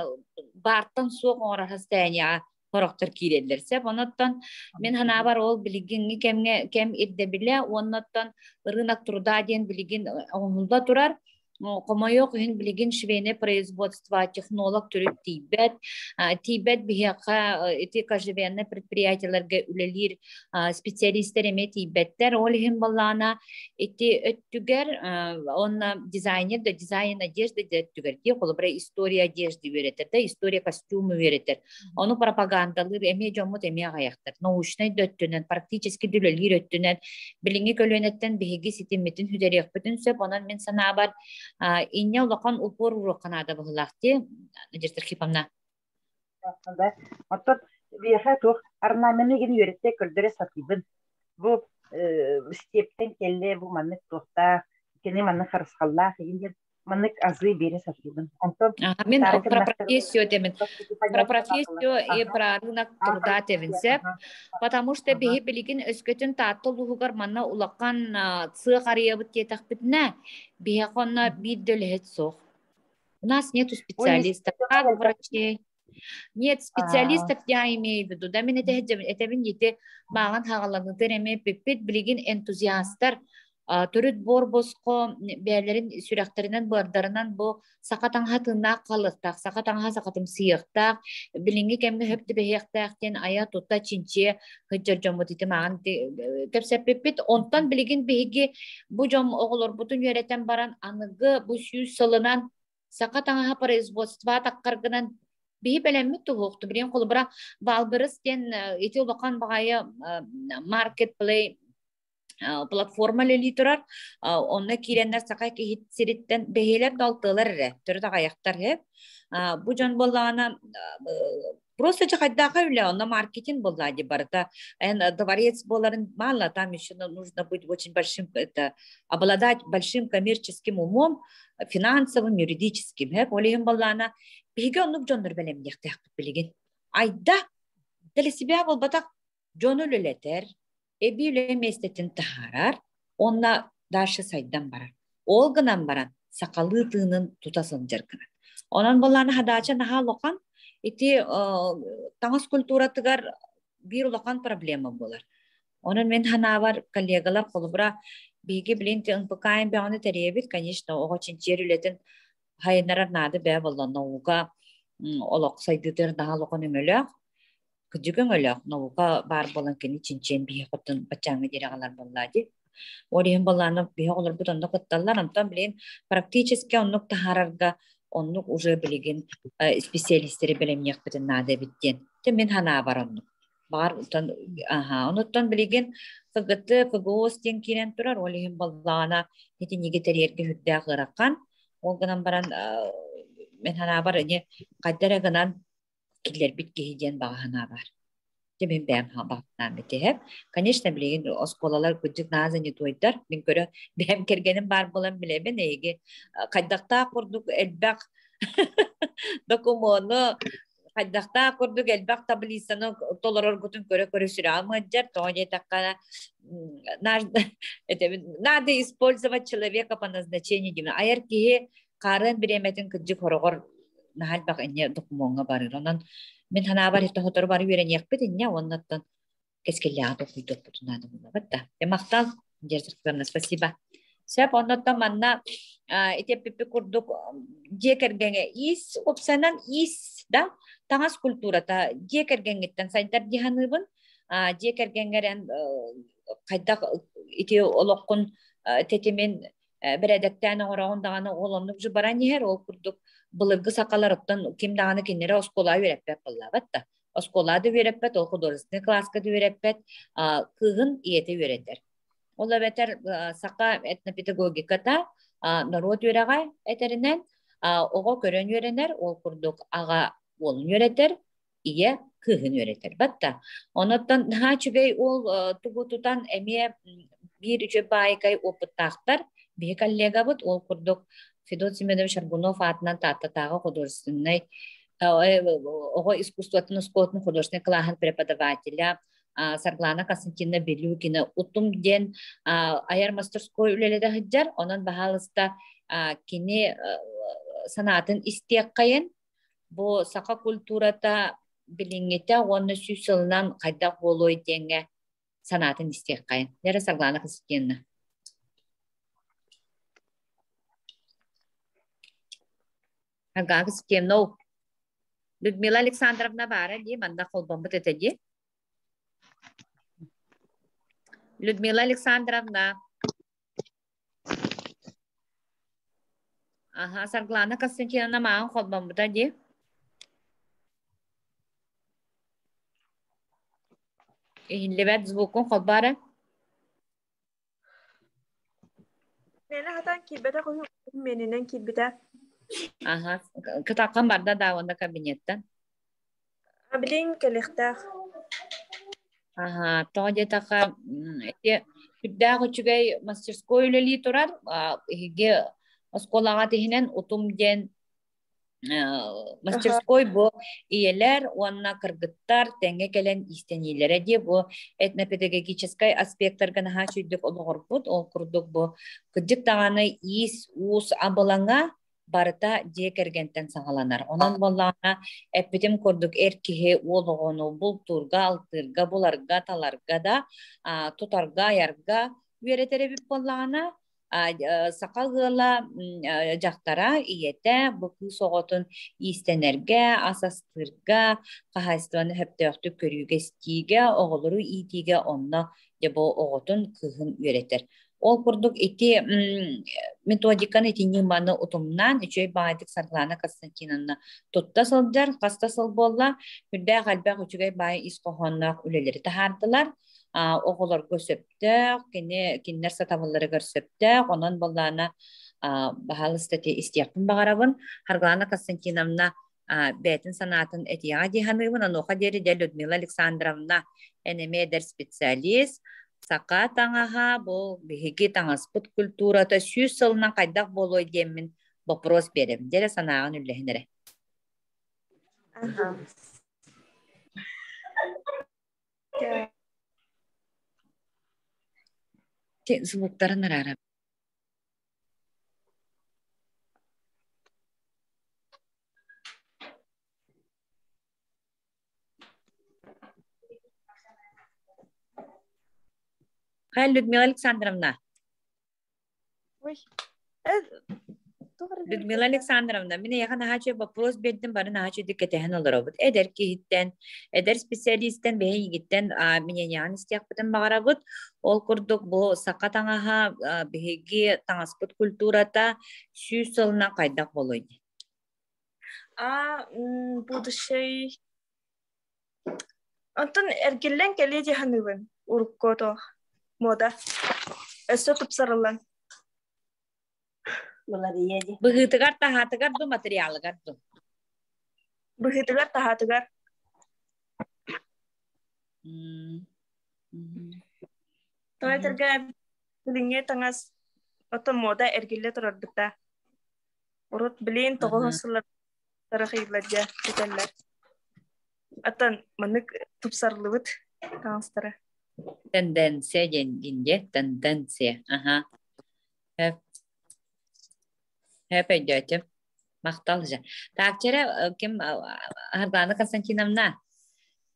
бартын суок орахастания хороктор киреллерсе оноттон мен хана бар ол билигин кем идде биле оноттон рынок труда ден билигин оңулда турар. Комойок хин билигин швейне производства технолог түрүт тибет бияка эти кожевенне предприятияларга үлелир специалисттер эме тибеттер ол хин баллана эти өттүгер онна дизайнер да дизайн одежды өттүгер ди колбра история одежды беретер да история костюмы беретер ону пропагандалыр эме жомут эме аяктар научный дөттүнөн практически дүлелир өттүнөн билинги көлөнөттен биги ситимитин хүдерек бүтүн сөп онан мен сана бар инне улақан упор уроканада бахлахти Надежда Архиповна. Да. Оттон бияха тух арнамене ген юретте көрдөрө сатыбын. Бу стептен келле бу маннык тухта, кене маннык харысхалла хиген маннык азы бере сатыбын. Онтон мен про профессию демен. Про профессию и про рынок труда девинсеп, потому что бихи билигин өскөтүн тааттылуугар манна улаккан цык арыябыт тетахпитне бихаконна биддөлет сох. У нас нету специалистов, как врачей. Нет специалистов, я имею в виду. Да, мен это винните маған хагаланытыр эме пиппит билигин энтузиасттар төрүт борбоско бәлерин сүрәктеринен бардарынан бу сакатаңга тына калыктак, сакатаңга сакатым сыйыктак, билинги кемге хөптү бехтактен ая тутта чинче хыжыр жомут ите маған кепсеппит онтан билигин беги бу жом оголор бутун йөрөтен баран аныгы бу сүйүс сылынан сакатаңга производства таккаргынан бии белемми тухукту билен колбара балбырыс тен ити улакан багайы маркетплей платформа литурар онна киреннер сакай ки сириттен бехелер далтылар эре төрдө аяктар хеп бу жон боллана просто жахайдака үле онна маркетинг боллади барда дворец боларын мало там еще нужно быть очень большим обладать большим коммерческим умом финансовым юридическим хеп олем боллана беге оннук жоннор белем яктак билген айда дел себя болбатак жонул элетер эбиле местетин тахарар онна дальше сайдан барар ол гынан баран сакалы тыынын тутасын жаркана онан болланы хадача наха локан ити таңыз культуратыгар бир улахан проблема болар. Onun мен ханавар коллегалар қолыбыра биги блинти ынпыкайын бәғаны тәребит, конечно, оға чинчер үлетін хайынарар нады бә болла науға олақ сайдыдыр наға лоқын өмөлөк, күдігін өлөк, науға бар болан кені чинчен бие құттын бачаңы дерағалар болла деп. Ориен болланы бие олар бұтынды құтталар, антон білен практически оннук тахарарга, оннук уже білеген специалистері білемнек бітін нады біттен. Мен ханавар оннук. Бар утан оnuттан билеген фыгыты фыгоос тен кирен турар олиһин баллаана хити нигетерерге хүддә гыраккан ол гынан баран мен хана бар не кайдара гынан киллер бит киһиден багана бар темен бәм хабаттан битеп конечно билеген осколалар күдүк назы не тойдар мен көрө бәм кергеним бар болан билебен эге кайдакта курдук элбак документно Хайдахта курдук элбак таблицаны толорор гутун көрө сүралмаджар тоне таккана надо использовать человека по назначению димна аяр кие карын биреметін кыджы хорогор нахал бак эне докумонга барыр онан мен хана бар итте хотор бар берен якпет эне оннаттан кескелле куйдук бутунады бата мактал держеркарна спасибо сеп оннаттан манна ите пипи курдук жекергенге ис опсанан ис да таңас культурата жекергенгеттен сайдар диханыбын жекергенгерен кайда ите олоккун тетемен бередектен орогундаганы олонук жубаран ехер ол курдук былыргы сакаларыттан ким даганы кинере оскола береппет боллабатта осколады береппет ол художественный класска береппет кыгын иете беретер Ола бетер сака этнопедагогиката народ юрагай этеринен ого көрөн юренер ол курдук ага олун юретер ие кыгын юретер батта оноттан хачугей ол тугутутан эме бир үчө байкай опыттактар бир коллега бут ол курдук Федот Семенович Шаргунов атынан таттатагы художественный ого искусствотын скотын художественный класс преподавателя Сарглана Константиновна Белюкина утум ден аяр мастерской үлеледе хыджар, онан бахалыста кини санатын истек кайын, бу сака культурата билингете онны сүйсылынан кайда болой денге санатын истек кайын. Нері Сарглана Константиновна? Сарглана Константиновна, Людмила Александровна бара, ди манда колбомбы тетеди. Людмила Александровна. Ага, Сарглана Константиновна маған қолбан бұда де. Лебет звукын қолбары. Нені хатан килбете қойын менінен килбете. Ага, кытаққан барда дауында кабинеттен. Абилин келектақ. Ага, тоғде тақа күддағы чүгей мастерской үлелі тұрар, еге осколаға тегінен ұтым ден мастерской бұ иелер, онына кыргыттар, тәңе келен истенейлері де бұ этнопедагогическай аспекттарға наға чүйдік олығыр бұд, ол күрдік бұ күдік тағаны ис, уыс абылаңа барыта жекергентен сағаланар. Онан боллағына әппетім көрдік әркеге олығыны бұл турға, алтырға, бұларға, таларға да, тұтарға, ярға үйеретері біп боллағына сақал ғыла жақтара иеті бұқы соғытын истенерге, асастырға, қағайстығаны хөптіяқты көріге стиге, оғылыру итиге онна дебо оғытын кығын үйеретер. Ол курдук ити методиканы тинниманы утумнан үчөй баайдык Сарглана Константиновна тутта сылдар, каста сыл болла, хүрдэ қалбақ үчүгэй баай искохоннақ үлелері тахардылар, оғылар көсөптөк, киннер сатавылары көрсөптөк, онан боллана бахалы стати истияқпын бағарабын, Сарглана Константиновна бәтін санатын этияға дейханыбын, аноха дері де Людмила Александровна энемедер специалист, Сақа таңаға бұл бігі таңаспыт культурата сүйіз сылынан қайдақ болой демін вопрос берем. Дері санағын үлләхінері. Звуктарын арарам. Хай, Людмила Александровна. Ой. Людмила Александровна, мен яхан хачы вопрос бердим, барын хачы диккетен олоробут. Эдер кихиттен, эдер специалисттен, бейін егіттен, менен ян истияқпытын бағарабыт. Ол күрдік бұл саққа таңаға бейге таңаспыт культурата сүй сылына қайдақ болойды. Будущий. Антон эргиллен келеди ханыбын. Уруккото. Мода. Өсө тупсарылан. Быгытыгар тахатыгар ду материалыгар ду. Быгытыгар тахатыгар. Тойтерге билиңе таңас ото мода эргилле турардыкта. Урут билин тогосулар тарахыйладжа кетеллер. Атын манык тупсарлыбыт таңастары. Тенденция денде, тенденция. Ага. Hep ödeyeceğim. Maqtalca. Takçere kim Hargana Konstantinovna.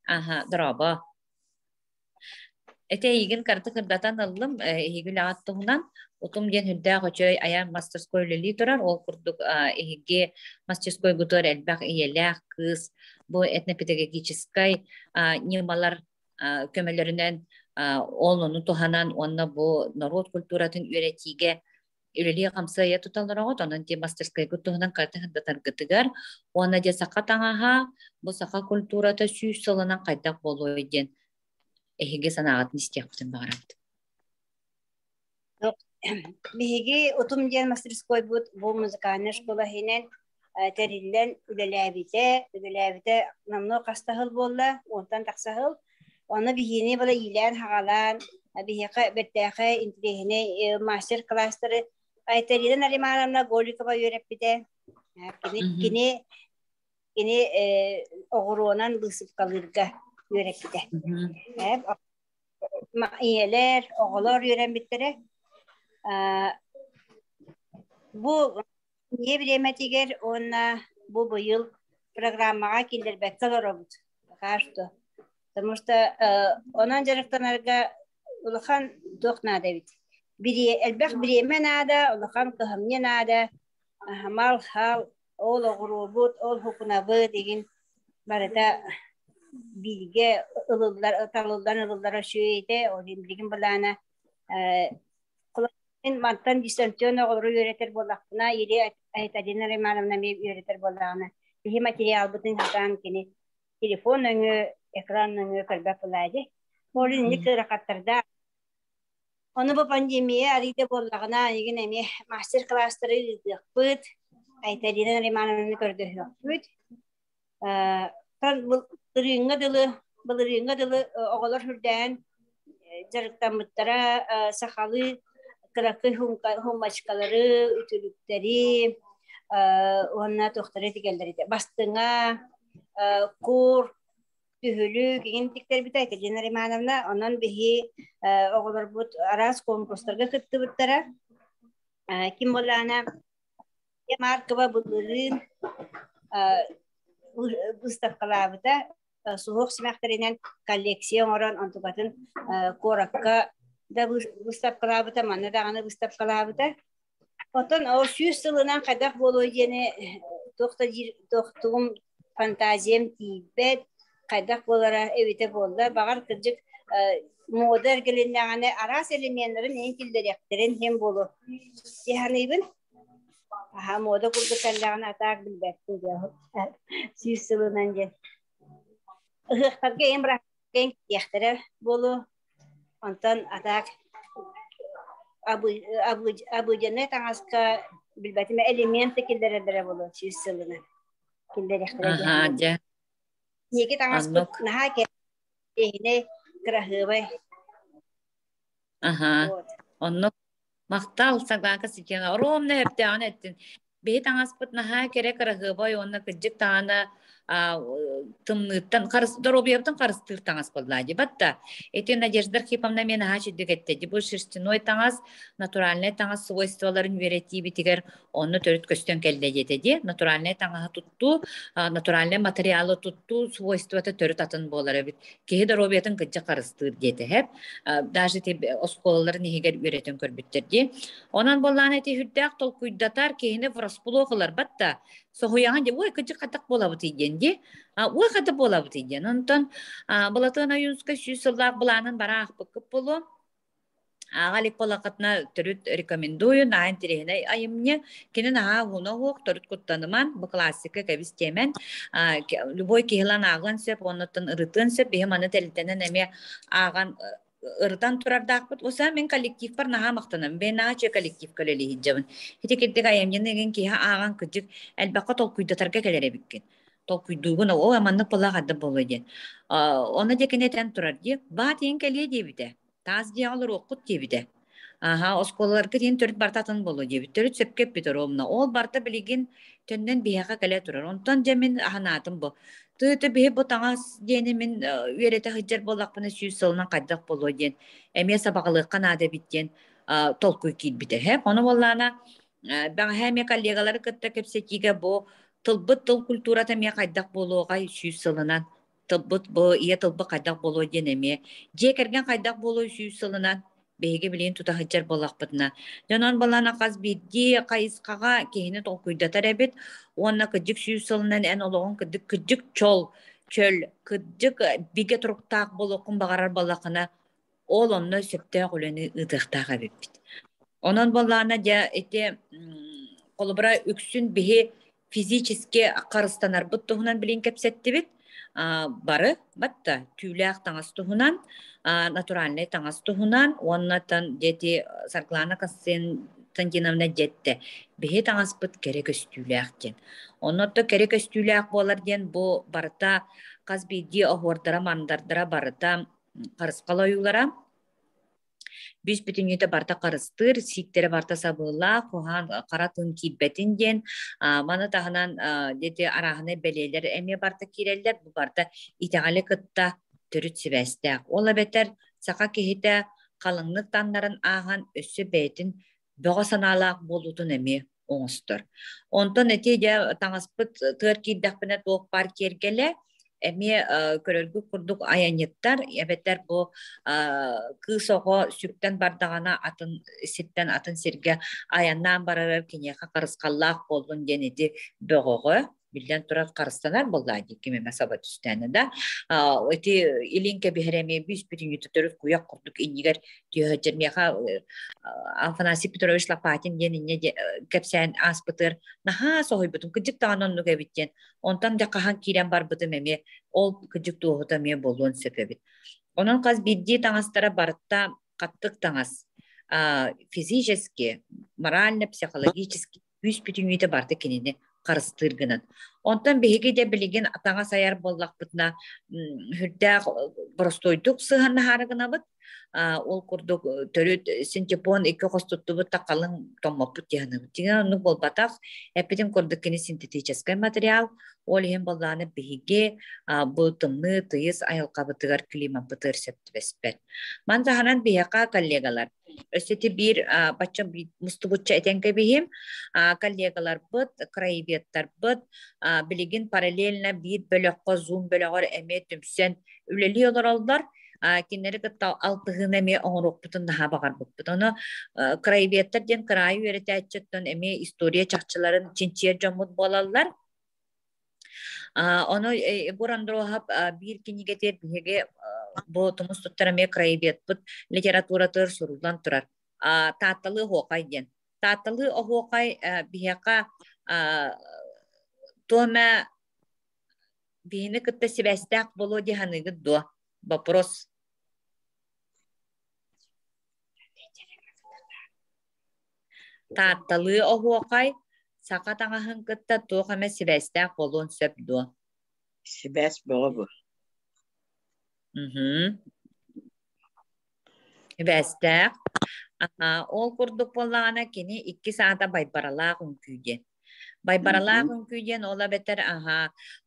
Aha, droba. Ete yigin kartı kırdatan aldım. Higül ağattığından otum gen hüdda koçoy ayar masterskoyleli durar. Ol kurduk higi masterskoy gutur elbaq iyelek kız. Bu etnopedagogической nimalar kömelerinden onu tuhanan onna bu narod kulturatın üretige Üleli kamsaya tutallara otonan di masterskay kutuhunan kartı targıtıgar. Ona di saka tangaha bu saka kulturata süs salanan kaydak boloydun. Ehige sanağıtını istiyaptın bağıradı. Bihigi otum diyen masterskoy bu muzikane şkola hinen terillen ülelabite namno kastahıl bolla, ondan taksahıl. Ona bihini bala ilan hagalan, bihika bettaki intilihine master klasları Ayteriden arimanamla golü kaba yörepide. Kini oğuruğunan bısıp kalırga yörepide. İyeler, oğular yörembitleri. Bu niye bilemetiger ona bu yıl programmağa kinder bekkalar oldu. Karşı. Потому что ondan jarıktanarga ulakan dokna David. Elbaq birime nada, ulakan kıhamnya nada, hamal hal, ol oğurubut, ol hukunabı degin barada bilge ılılar, ılılara şöyde, o bilgin balana kulağın mantan distansiyon oğuru yönetir bolaqına, yeri ayetadinleri manamına yönetir bolaqına. Bihi materyal bütün hatan kini, telefon önü, ekran önü kalbak olaydı. Orada ne kırakatlarda onu bu pandemiye araydı bolağına yine master klasları yapıt, ayetadinleri manamını gördü yapıt. Tan bulurunga dılı oğullar hürden jarıktan muttara sakalı kırakı humaçkaları, ütülükleri, ona tohtarı digelleri de bastığına kur, tühülü, gentikleri bir tayka jeneri manamla onun bihi oğullar bu aras konkurslarga kıttı buttara kim bolana markaba bulurun Gustav Kalavita suhuk simakterinen koleksiyon oran antukatın korakka da Gustav Kalavita manna dağına Gustav Kalavita otan o şu yılından kadar boloyene tohtuğum fantaziyem tibet kadar bolara evite bolda bağır kırcık moder gelinlerine aras elementlerin en kildereklerin hem bolu yahanibin aha moda kurdukallarına atak bilbektin diyor. Süsülünden gel. Ihıqtarga emrahken yahtere bolu. Ondan atak Abu Cennet angaska bilbetime elementi kilderedere bolu süsülünden. Kilder yahtere gel. Aha, ja. Yeki angaskut naha ke ehine kırahıvay. Aha. Onu Maqtal saglanka sikiyan romne hep dean ettin. Behi tangasput naha kere karahıbay onna kıcık tağına тымныттан доробиябытын карыстыр таңас боллади батта эти Надежда Архиповна мен хачидик этти бу шерстяной таңас натуральный таңас свойстволарын үйрәтти битигер онны төрөт көстөн келде жетеди натуральный таңа тутту натуральный материалы тутту свойствоты төрөт атын болар бит кеһи доробиятын кыжжа карыстыр дети хеп даже те осколаларын нигер үйрәтен көрбүттерди онан боллан эти хүрдәк толкуйдатар кеһине врасплохалар батта соһуяхан же ой кыжык катак болабыт ийденди ой ката болабыт ийден онтон балатына юнска сүйсыллак буланын бараах быкып болу агалик болакатна төрүт рекомендую наан тирехине айымне кинен хуна хуок төрүт куттаныман бу классика кебис темен любой кихилан аган сеп оннотон ырытын сеп бихеманы телитенен эме аган ырдан турардакпыт оса мен коллектив бар наха мактанам бен наачы коллектив көлели хиджабын хитикеттик айымнеген киха аган кыжык элбакка толкуйдатарга келере биккен толкуйдугун о аманнык болагады болу ден оны декенетен турар ди баатин келе дебите таз диалар окут дебите осколаларга тиен төрүт бартатын болу дебит төрүт сөпкеп битер омна ол барта билигин төндөн бияка келе турар онтон жемин аханатым бу тыты бе бу таңас дени мен үйрете хыджар болакпына сүйүс сылынан кайдак болу ден эме сабагалыкка нада биттен толкуй кийт бите хеп ону боллана баң хэме коллегалары кытта кепсетиге бу тылбыт тыл культура теме кайдак болууга сүйүс сылынан тылбыт бу ие тылбы кайдак болуу ден эме же керген кайдак болуу сүйүс сылынан беге билен тута хыджар болакпытына жонон балана каз бидди кайыскага кehini толкуйдатар эбит онна кыжык сүйүс сылынан эн ологон кыжык чол чөл кыжык биге туруктаак болокун багарар балакына ол онно сөптө көлөнү ытыктаага биппит онон балана жа эте колубура үксүн биһи физически карыстанар буттугунан билин кепсеттибит бары батта түүлээх таңас туһунан натуральный таңас туһунан оннатан дети Сарглана Константиновна жетте биһи таңас быт керек өстүүлээх ден оннотто керек өстүүлээх болар ден бу барыта каз бидди охуордара мандардара барыта карыскалоюлара Бүс бүтүнүтө барта карыстыр, сиктере барта сабыла, кохан каратын кийбетин ден, маны таханан дети араханы белелер эме барта киреллер, бу барта итегали кытта төрүт сибестек. Ола бетер сака кехите калыңлык таннарын аған өссө бетин бөҕө санаалаак болутун эме оңостор. Онтон эти де таңаспыт тыр кийдакпына тоок бар кергеле, эме көрөлгү курдук аянеттар, эбеттер бу кысого сүктен бардагана атын ситтен атын сирге аяннан барарар кинеха карыскаллаак болдун денеди бөгөгө билден турат карыстанар болдайди кимеме сабат үстәне да эти илинке бихереме бис бүтүн төрөт куяк курдук иннигер түйөжермеха Афанасий Петрович Лопатин денене кепсен аспытыр наха сойбутун кыжык таанонну кебиттен онтан да кахан кирен бар бытым эме ол кыжык туохута ме болуун сөпөбүт онон каз бидди таңастара барытта каттык таңас физически морально психологически үс бүтүнүйтө барды кенени карыстыргынын онтан беги де билигин атаңа саяр боллакпытына хүрдәк простойдук сыханна харыгынабыт ол курдук төрөт синтепон эки костуттубут такалың томмопут яһаныбыт тиген ону болбатак эпидин курдук кини синтетический материал ол эм болланы беги бу тымны тыйыс айылкабытыгар климат бытыр септибеспет мантаханан бияка коллегалар өсөти бир бачча мустубутча этенке бихим коллегалар быт краеведтар быт билигин параллельно бир бөлөккө зум бөлөгөр эме түмсен үлели олоролдор кинери кытта алтыгын эме оңорукпутун наха багар буппут ону краеведтер ден край үйрөтөчөттөн эме история чакчыларын чинчиер жомут болалар ону бурандроохап бир кинигетер биһиге бу тумус туттараме краевед бут литературатыр сурулдан турар таатталы хоокай ден таатталы охоокай биһиака томе бини кытта сибестак болу диханыгы до вопрос таатталы охоокай сака таңаһын кытта туохаме сибестак болуун сөп до Сибес болу. Сибестак ол курдук боллагана кини 2 саата байбаралаак үңкүйден Байбаралаа күнкүйден ола бетер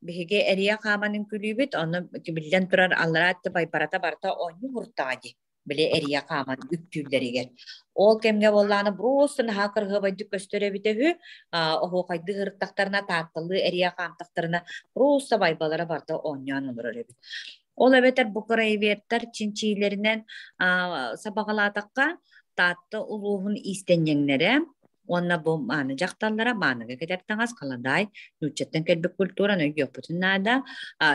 биһиге эрия каманын күлүбүт оны билен турар алларатты байбарата барта оню хуртаади биле эрия каман үктүлдеригер ол кемге болланы брустун хакыргы байдык көстөрөбүтөбү охо кайды хырттактарына тааттылы эрия камтактарына бруста байбалара барта оньян олорөбүт ол эбетер букурайбеттер чинчилеринен сабагалатакка таатты улуухун истенжеңнере онна бу маны жакталлара маныга кетертаңас каладай нүчеттен келбек культура нөйгөпүтүнада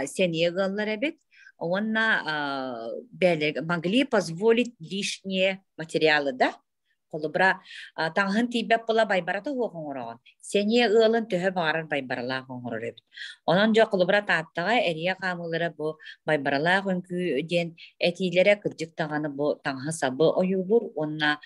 сенегаллар эбит онна могли позволить лишние материалы да колубра таңхын тийбеп була байбарата хуоңорогон сене ылын төһө баарар байбаралаа хоңорор эбит онон жо колубра тааттага эрия камылары бу байбаралаа хөңкүү ден этилере кырдьыктаганы бу таңхы сабы оюлур онна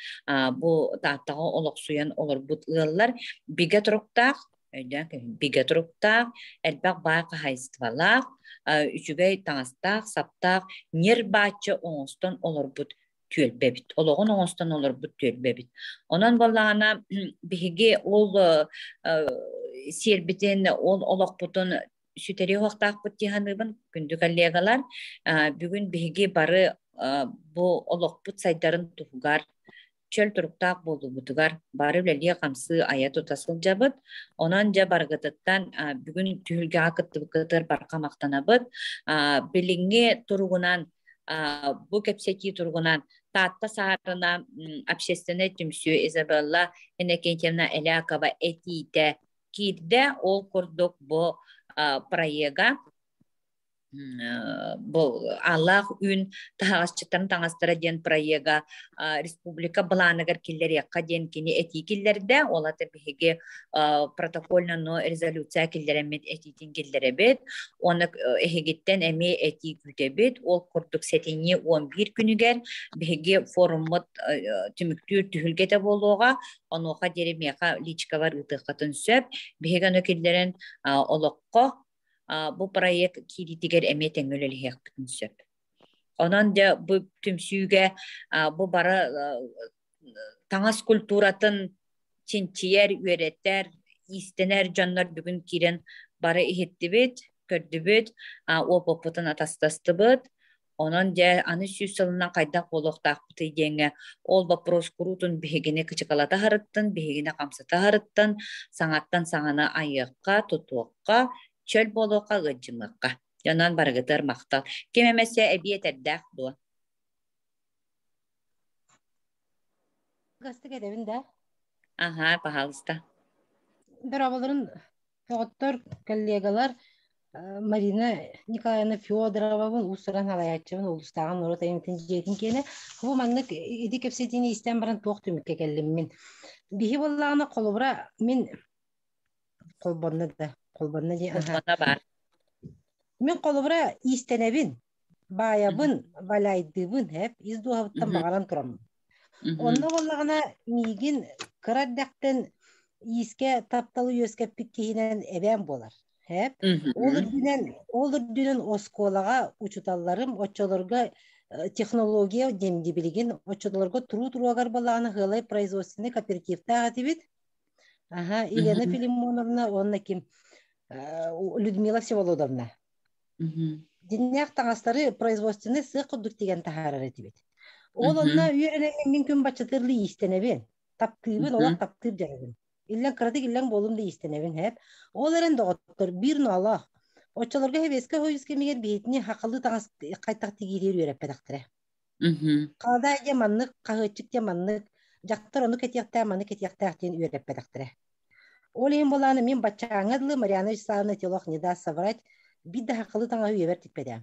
бу тааттага олоксуян олорбут ыллар биге туруктаах биге туруктаах элбак баакы хайствалаах үчүгэй таңастаах саптаах нер баачы оңостон олорбут түөлбебит. Ологон оңостон олорбут түөлбебит. Онон боллагана биһиги ол сербитен ол олокпутун сүтери уактаакпыт диханыбын күндү коллегалар бүгүн биһиги бары бу олокпут сайдарын тугугар чөл туруктаак болубутугар бары лелие камсы ая тутасыл жабыт. Онон жа баргытыттан бүгүн түһүлге акыттыбыкытыр барка мактанабыт. Билиңе туругунан бу кепсети тургунан таатта саарына общественный түмсү Изабелла Энекентьевна Элякова этите кирде ол курдук бу проега бу Аллах үн тагасчытын таңастыра ден проега республика баланыгар киллерекка ден кини эти киллерде олата биһиги протокольно резолюция киллеремет этитин киллеребет оны эхигиттен эми эти күтебет ол курдук сетини 11 күнүгер биһиги форумут түмүктүр түһүлгете болууга онуга деремека личкавар ытыкатын сөп биһиганы киллерен олокко бу проект киритигер эметен өлелиһек бүтүн сөп. Онон да бу түмсүүгө бу бара таңас культуратын чинчиер үөреттер истенер жаннар бүгүн кирен бары ихеттибит, көрдүбүт, ол попутун атастастыбыт. Онон да аны сүүс сылына кайдак болохтаакпыты деңе ол вопрос курутун биһигине кычыкалата харыттын, биһигине камсата харыттын, саңаттан саңана айыкка, тутуокка чөл болуqa гыджымыкка. Жанан баргытыр мактал. Кемемесе эбиет эрдах дуа. Гастык эдебин да. Ага, пожалуйста. Бирабаларын тоғыттар коллегалар Марина Николаевна Федоровабын усыран алаячыбын улустаган орот эмитин жейтин кene. Бу маннык иди кепсетини истен баран тоқ түмүкке келдим мен. Бихи боллагына колубра мен колбонна да. Колбонна ди. Мен колубра истенебин, баябын, валайдыбын хеп издуhabıttan багаран турам. Онна боллагына мигин кыраддактан иске тапталы өскеппик кийинен эбен болар. Хеп. Олар дүнен осколага учуталларым, очолорга технология демди билген, очолорга туру-туруагар боллагына хылай производственный кооперативта атыбит. Ага, Елена Филимоновна, онна ким Людмила Всеволодовна. Динняк таңастары производственный сый кудук деген тахарар этибит. Ол онна үйренен мен күн бачытырлы истенебен. Таптыбын, олар таптып жарабын. Иллен кырадык иллен болумды истенебен хеп. Ол эрен доғыттыр, бир нуалах. Очаларга хебеске хойыске мегер бейтіне хақылы таңас қайтақ тегерер үйреппедақтыра. Қалда әге маннық, қағытчық де маннық, жақтыр оны кетияқта, манны кетияқта ақтен үйреппедақтыра. Ол ең боланы мен бачаңадылы Марьяна Вячеславовна телох не даст соврать, бидді хақылы таңа үйевер тікпеді.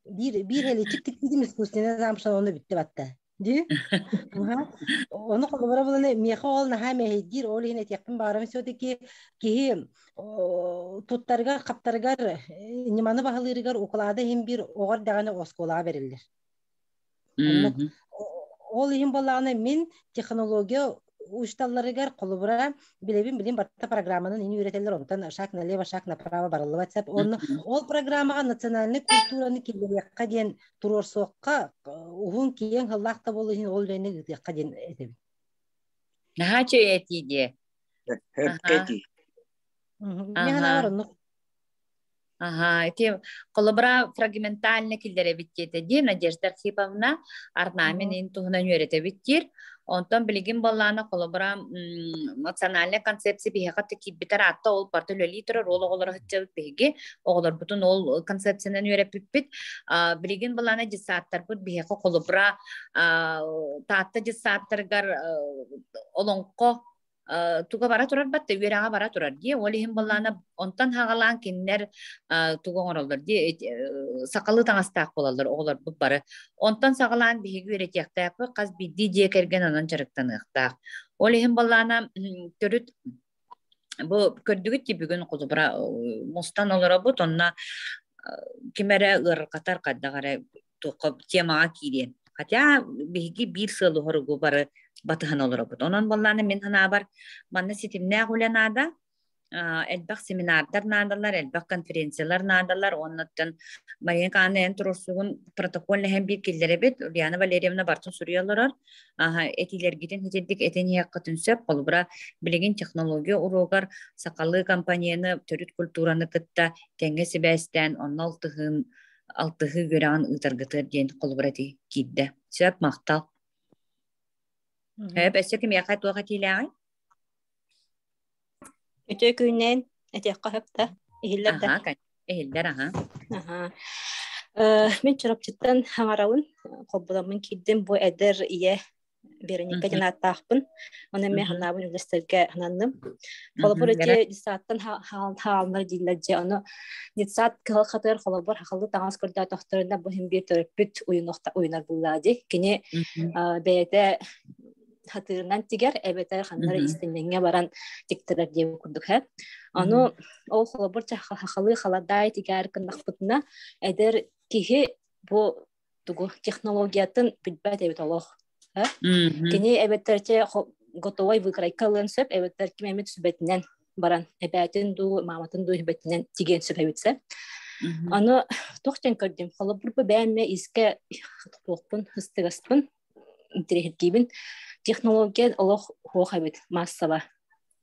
Bir hele çıktık bizim iskusine zamşan onu bitti batta. Di? Onu kolubara bulanı meha olna ha mehdir ol yine yakın bağırım söyledi ki tuttargar kaptargar nimanı bahalırgar okulada hem bir oğar dağına oskola verilir. Ol hem balağına min teknolojiya uçtallarıgar kolubara bilin batta programının yeni üreteller ondan şak налево şak направо barılı WhatsApp onu ol programıga nasyonalny kulturany kelleriyakka diyen turor soqqa uğun kiyen hallaqta bolu hin ol rene gidiyakka diyen edebi. Naha çöy etiydi. Höpketi. Мен Ага. аварынны. Ага, эти колобра фрагментальны килдере биттете ди Надежда Архиповна орнамент ин туһунан үйрете биттир. Онтон билигин баллана колобра национальная концепция бихека текибитер атта ол партылы литер рол оголор хытча беги оголор бутун ол концепцияны үйреп бит. Билигин баллана жисаттар бут бихека колобра таатта жисаттаргар олонко туга бара турар батты үйрәңа бара турар ди олихин баллана онтан хагалан киннер туга оролдор ди сакалы таңастаак болалар оголор бу бары онтан сагалан биги үйрәтәктәк каз бидди ди керген анан жарыктаныктаак олихин баллана төрүт бу көрдүгүт ди бүгүн кулубра мустан олора бут онна кимере ыркатар каддагара тукып темага кирен хотя биги бир сылы хоргу бары батыхан олора бут. Онон болланы мен хана бар манна ситимне гуленада элбак семинардар надалар, элбак конференциялар надалар, оннаттан Мария Канен турусугун протоколны hem bir killere bit, Ульяна Валерьевна бартын сурьяларар. Этилер гитен хитедик этен яққатын сөп, қолбыра білеген технология уругар сақалы компанияны төрүт культураны кытта теңге себәстен, онна алтығы көрән ұтарғытыр ден қолбыра ти кидді. Сөп мақтал. Бәсі кім яқай туаға тиләғай? Өтө күннен әтеққа хөпті, ehillerde. Aha, ehiller, aha. Мен чырапчыттан хаңарауын, қобыламын киддім бұ әдір ие Вероника жанаттақпын. Оны мен ханабын үлестерге хананным. Қолыбыр өте дисаттан хаалынар дейлерде. Оны дисат кыл қатыр қолыбыр хақылы таңыз көрді тоқтарында бұхым бір төріппіт ойынар бұлады. Кені бәйді хатырынан тигер әбетер ханнары истенленге баран тектірер деп күрдік хәп. Аны ол қолыбыр хақылы халадай тигер кіндақпытына әдір кихи бұ технологиятын бүдбәт әбет олық. Кені әбеттерче готовой выкрайкалын сөп, әбеттер кемемет сүбетінен баран әбәтін ду, маматын ду сүбетінен тиген сөп әбетсе. Аны тоқтен көрдім. Қолыбыр бұ бәйінме иске тоқпын, хыстығаспын, интернет технология олық хоқ әбет массава.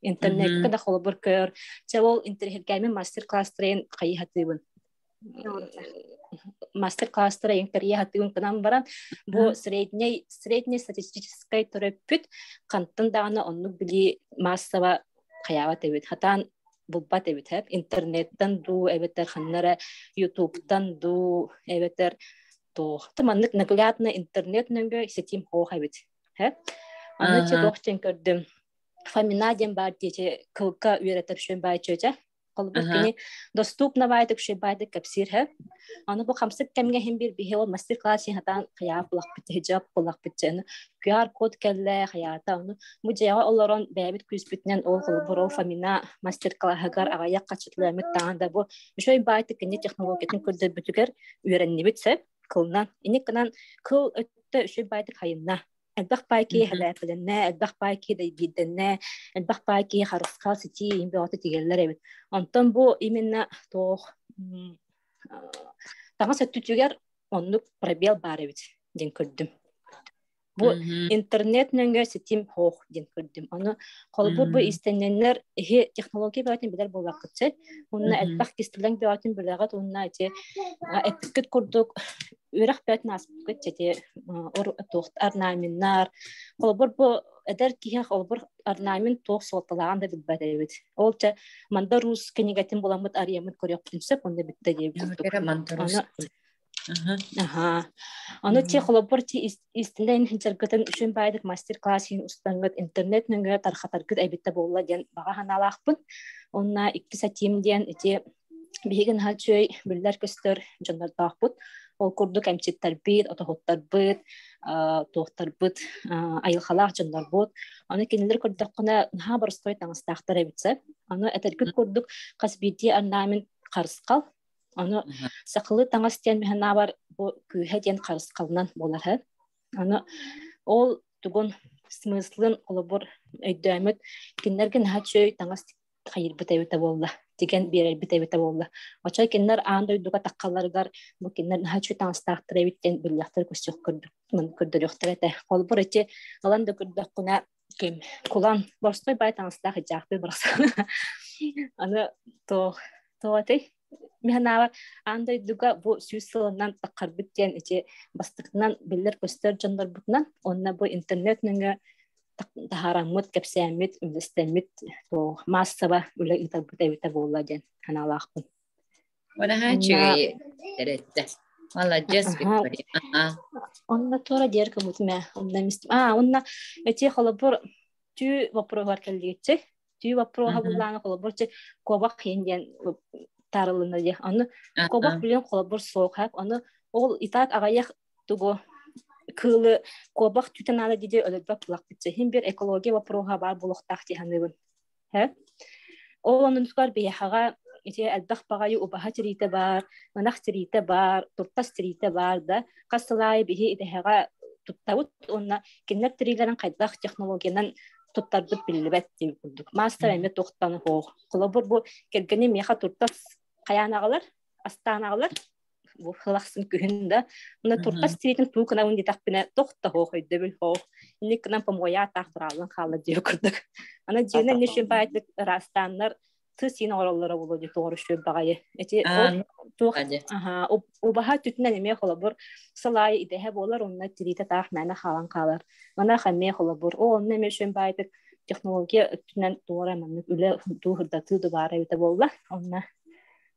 Интернетке да қолыбыр көр. Чәвол интернет мастер-класс-трейн қайы хатыбын. Мастер-класстара еңкәрие хатыгын кынан баран, бу средний статистической төрөппүт кантын даганы онну били массава каябат эбит. Хатан булбат эбит хэп. Интернеттен ду эбеттер ханнара, ютубтан ду эбеттер то. Таманнык наглядно интернет нөңгө сетим хох эбит. Хэп. Аны че доктен көрдүм. Фамина ден бар дече кылка үйрөтөп шөн байчөжө. Колбукини доступна байтык шөй байтык капсир хэп. Аны бу хамсык кемге хем бир бихе ол мастер-класс хатан кая булак бит хижап булак битчен QR код келле хаята аны мужега олорон бәбит күспүтнен ол бuro фамина мастер-класс хагар агая качытлы меттанда бу шөй байтык не технологиятын көрдө бүтүгөр үйрөнүп битсе кылнан эне канан кыл өттө шөй байтык хайынна элбах байки халапленне элбах байки да биденне элбах байки харыскал сити имбеоты тигеллер эбит онтон бу именно то таңа сөттүгер оннук пробел бар эбит ден көрдүм. Бу интернет нөңгө сетим хох ден көрдүм. Аны колбур бу истеннер технология батын билер болакытчы. Онна элбах кистилен батын билерат онна эти эпкет курдук үрах батын аспык чете ор тохт арнаминнар. Колбур бу эдер киһен колбур арнамин тох соталаган да билбет эбит. Олча манда рус кенигатин буламыт ариямыт көрөктүнсөп онда битте деп. Аны те колбур ти истилен хинчергетен үчүн байдык мастер-классын устангыт интернет нөңгө тархатаргыт эбитте болла ден бага ханалакпын. Онна 2 сатим ден эти биген халчөй билер көстөр жондар тахпут. Ол курдук эмчиттер бит, отохоттар бит, тохтар бит, айылхалах жондар бут. Аны кинилер көрдөк кына наха бар стой таңыстактар эбитсе. Аны этергит курдук касбити арнамин карыскал. Аны сакылы таңастен механа бар бу күйһеден карыскалынан болар ха. Аны ол тугун смыслын колобур өйдөмөт кинерген хачөй таңаст хайыр битебите болла. Деген берер битебите болла. Оча кинер андай дуга таккаларгар бу кинер хачөй таңастактыр эбиттен билляктар көсөк көрдүк. Мен көрдүрөктөр эте. Колобур эте аланда көрдөк кына Кем кулан борстой бай таңсыда хыжақты бұрақса. Аны тоғатай. Механава андай дуга бу сүйсілінен тақарбыт ден эти бастықынан білдер көстер жандар бұтынан, онна бу интернет нөңі тахарамыт, кәпсәмет, үлістәмет, массаба үлі итабыт әвіті болла ден ханалақпын. Оны хачугай дәрәтті. Молодец, Виктория. Онна тора дерка бұтыма. Онна эти холобор түй вопросар кәлдетті. Түй вопроса бұлланы холобор кобақ хенден тарылыны де. Оны кобақ білен холобор соғап, оны ол итак ағаяқ туго кылы кобақ түтін алы деде өлібі құлақ бітсе. Хем бір экология вопроса бар бұлықтақ деханыбын. Ол оның түкар бейхаға әлбәқ бағайы ұбаға тірейті бар, манақ тірейті бар, тұртас тірейті бар да, қасылай бейі едеғаға тұттауыт, онына кеннер тірейлерін қайдақ технологиянан тұттарды білібәт деп күлдік. Мастар әмет тоқтаны хоқ. Құлабыр бұл келгені меха тұртас қаян ағалар, астан ағалар, бұл қылақсын күйінді. Мұна тұртас тірейтін тұлқына өнде тақпіне тоқта хоқ өйді біл хоқ. Инек кінан помоя тақтыралын қалы деп күрдік. Ана жүйінен нешен бәйдік растанлар тысин ороллары болу деп тоғыр үші бағайы. Убаға түтінен еме қолабыр сылай идеге болар, онына тірейті тақ мәні қалан қалар. Мана қәме қолабыр. Онына еме үшін бәйдік технология түтінен тоғыр әмінік үлі тұғырда тұды бары өті болла.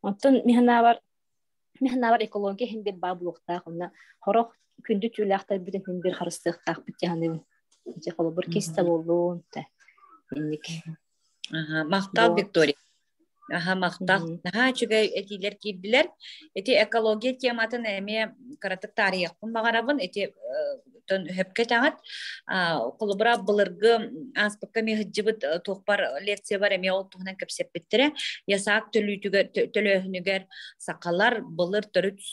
Онтын механавар экология хендер ба бұлықтақ. Онына қорық күнді түліқтар бүтін хендер қарыстықтақ бүттіғаны қолабыр кесті болу. Мақтал, Виктория. Мақтал. Чүгай әтилер кейбілер. Әте экология тематын әме қаратық тарихын бағарабын. Әте хөпке таңат. Қолыбыра бұлырғы аспыққа мехіджібіт тоқпар лекция бар әме ол тұғынан көпсеп біттірі. Ясақ төлөхінігер сақалар бұлыр түріт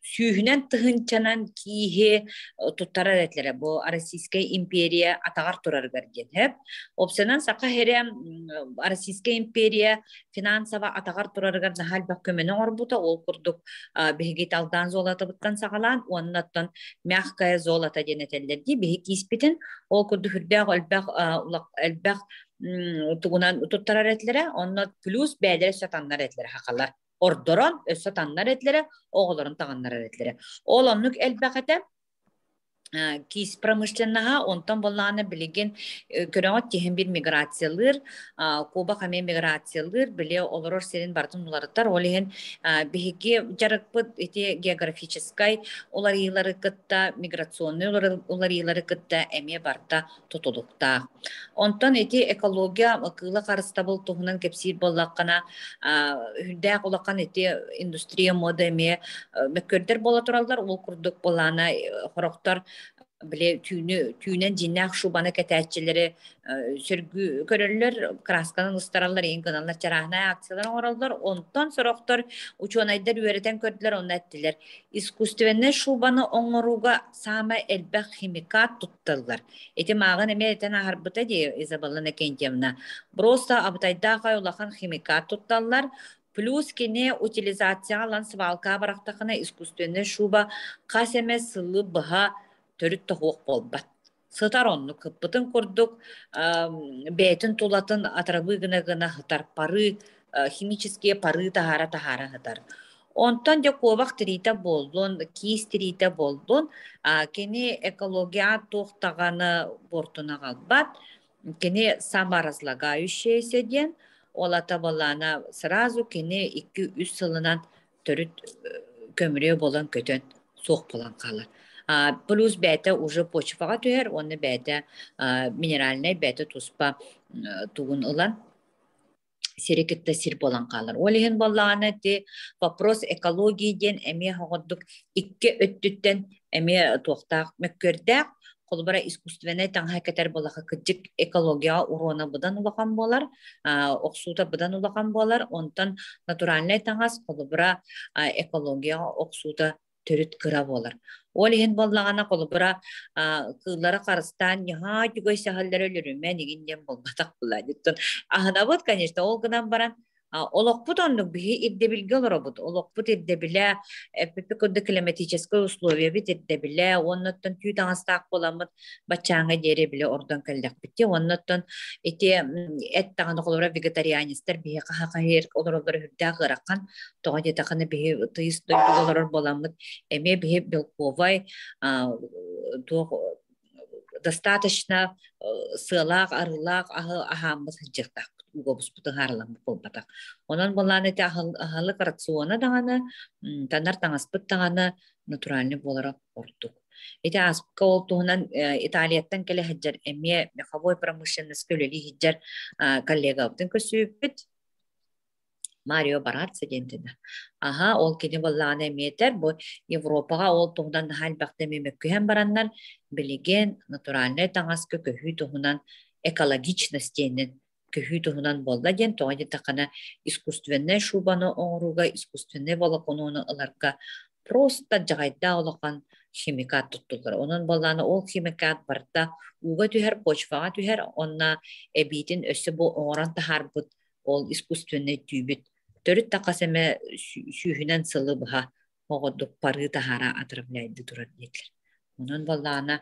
сүйінен тұхынчанан кейе тұттарар әтлері. Бұл Российская империя атағар тұрар көрген. Опсынан сақа хере Российская империя финансава атағар тұрарығар нахал бақ көменің орбута. Ол күрдік бігет алдан золаты бұттан сағалан, оның аттан мягкая золата денетелдерді. Бігет еспетін ол күрдік үлбәқ тұғынан тұттарар әтлері, оның плюс бәдері сатанлар әтлері хақалар. Ордорон, өссатанлар әтлері, оғыларын тағанлар әтлері. Ол онлық әлбәқеті кис промышленнаға, онтан болағаны білеген көріңат теген бір миграциялыр, коба қаме миграциялыр, біле оларор серін бартын оларыттар, олеген бігеге жарықпыд, ете географическай оларилары кітта, миграционный оларилары кітта, әме барта тұтылықта. Онтан ете экология қылы қарыстабыл тұғынан кепсир болаққана, хүлдәқ олаққан ете индустрия мода әме мәккөрдер бола тұралдар, ол күрдік болағына қорықтар біле түйінен жинақ шубаны кәтәтчілері сөргі көрілер, красканын ұстаралар, ең қыналар, жарағына акцияларын оралдар, онтан сұрақтар ученайдар үйеретен көрділер, оны әттілер. Искусственный шубаны оңыруға сама әлбәқ химикат тұттылар. Еті мағын әме әтен ағарбыта де Изабаллана кентемна. Просто абытайда қайулақан химикат тұтталар, плюс кене утилизация алан свалка барақтақына искусственный шуба қас әме сылы бұға төрітті хоқ болбат. Сытар онны кыппытын көрдік, бәйтін тулатын атырабы гына хытар пары, химические пары тахара хытар. Онтан де ковақ тірейті болдun, кейс тірейті болдun, кене экология тоқтағаны бортына қалбат, кене саморазлагающаяся ден, олата болана сразу кене 2-3 сылынан төріт көмірі болан көтен соқ болан қалар. Плюс бәті уже почваға түйер, оны бәті минеральный бәті туспа туғын ұлан серекетті сир болан қалар. Олеген болағаны де вопрос экологияден әме хоғыдық 2 өттіттен әме тоқтақ мәккөрдәк, қолбара искусственный таңға кәтер болаға күдік экология урона бұдан ұлақан болар, оқсута бұдан ұлақан болар, онтан натуральный таңғас қолбара экология оқсута төріт кыра болар. Олеген болағана қолбара қыллары қарыстан яға түгөй сәхалдары өлірімен егінден болматақ бұлай. Ағына бұд, конечно, ол ғынан баран Олокпут оннук биһи ирдебилге олоробут. Олокпут ирдебиле эпипикодды климатическое условие бит ирдебиле. Онноттон түйт аңастаак боламыт бачаңа дере биле ордон кэллек битти. Онноттон эти эт таганы колора вегетарианистер биһи кахахахир олоролор хүрдэ гыраккан. Тоҕо детаканы биһи тыйыс олорор боламыт. Эме биһи белковай достаточно сылаак, арылаак, ахамыз хыджыктак. Угобус бутын харлам болбатак. Онон болан эти ахалык рациона даганы, танар таңаспыт даганы натуральный болара ордук. Эти аспка ол туһунан Италияттан келе хыджар эме меховой промышленность көлели хыджар коллега бутын көсүппит. Марио Баратса дентида. Аха, ол кини болланы метер, бу Европага ол туһунан халбакта мемеккүһен бараннар билеген натуральный таңаскы көһү туһунан экологичность денин көһү туһунан болла ден тоҕа такана искусственный шубаны оңруга, искусственный волокононы ыларга просто жагайда олакан химикат туттулар. Онон болланы ол химикат барда уга түһэр почвага түһэр онна эбитин өссө бу оңран тахарбыт ол искусственный түйбүт. Төрүт тақасеме сүйүнен сылы быха оҕодук пары тахара атырабляйды турар диетлер. Онон болланы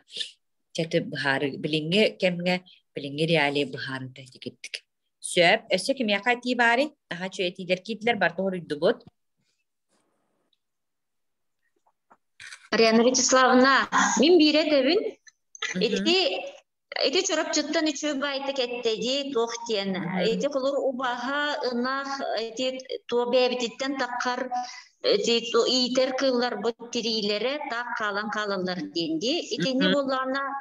чаты быхары билинге кемге билинге реалии быхары тайтикеттик. Сөп, өссө кимия кайти бари, аха чөетилер китлер бартор үйдүбут. Марьяна Вячеславовна, мен бире тебин. Эти чорапчыттан үчө байты кеттеди тохтен. Эти колор убаха ынах эти тобебититтен таккар эти итер кыллар боттирилере так калан калалар денди. Эти не болана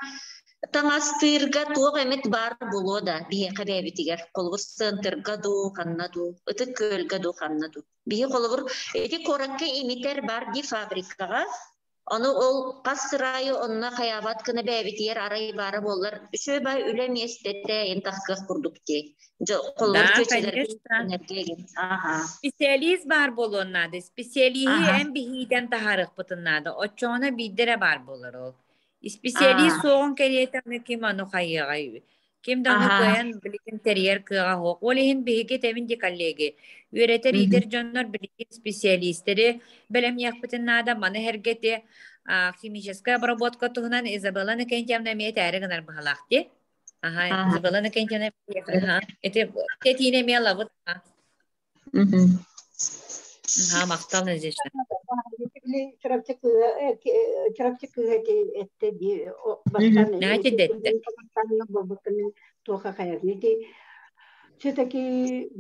таңастырга туох эмет бар болода бие кабебитигер колбур сынтырга ду каннаду эти көлга ду каннаду. Бие колбур эти коракка имитер бар ди фабрикага. Onu ol kasırayı onunla kayabat kını bebit yer arayı bari bollar. Şöyle bay ülem yestete entakka kurduk diye. Kolları köçeler enerjiye. Spesialist var bolonnadı. Spesiyalihi en bihiden taharık pıtınnadı. O çoğuna bildire var bollar ol. Spesiyalist soğun keriyetem kim anu kayığı. Kim dağını koyan bilgin teriyer kığa hoq. Olihin bihike temin dikallegi. Üreter ider canlar bilgin spesiyalistleri belem yakpıtınnadı manı hergeti химическая обработка туһунан Изабелла Накентьевна мете әрігінар бағалақты. Изабелла Накентьевна мете тетине мела вот. Мақтал нәзешті. Чырапчык этте ди Нәте детті. Тоха хаягнети. Все-таки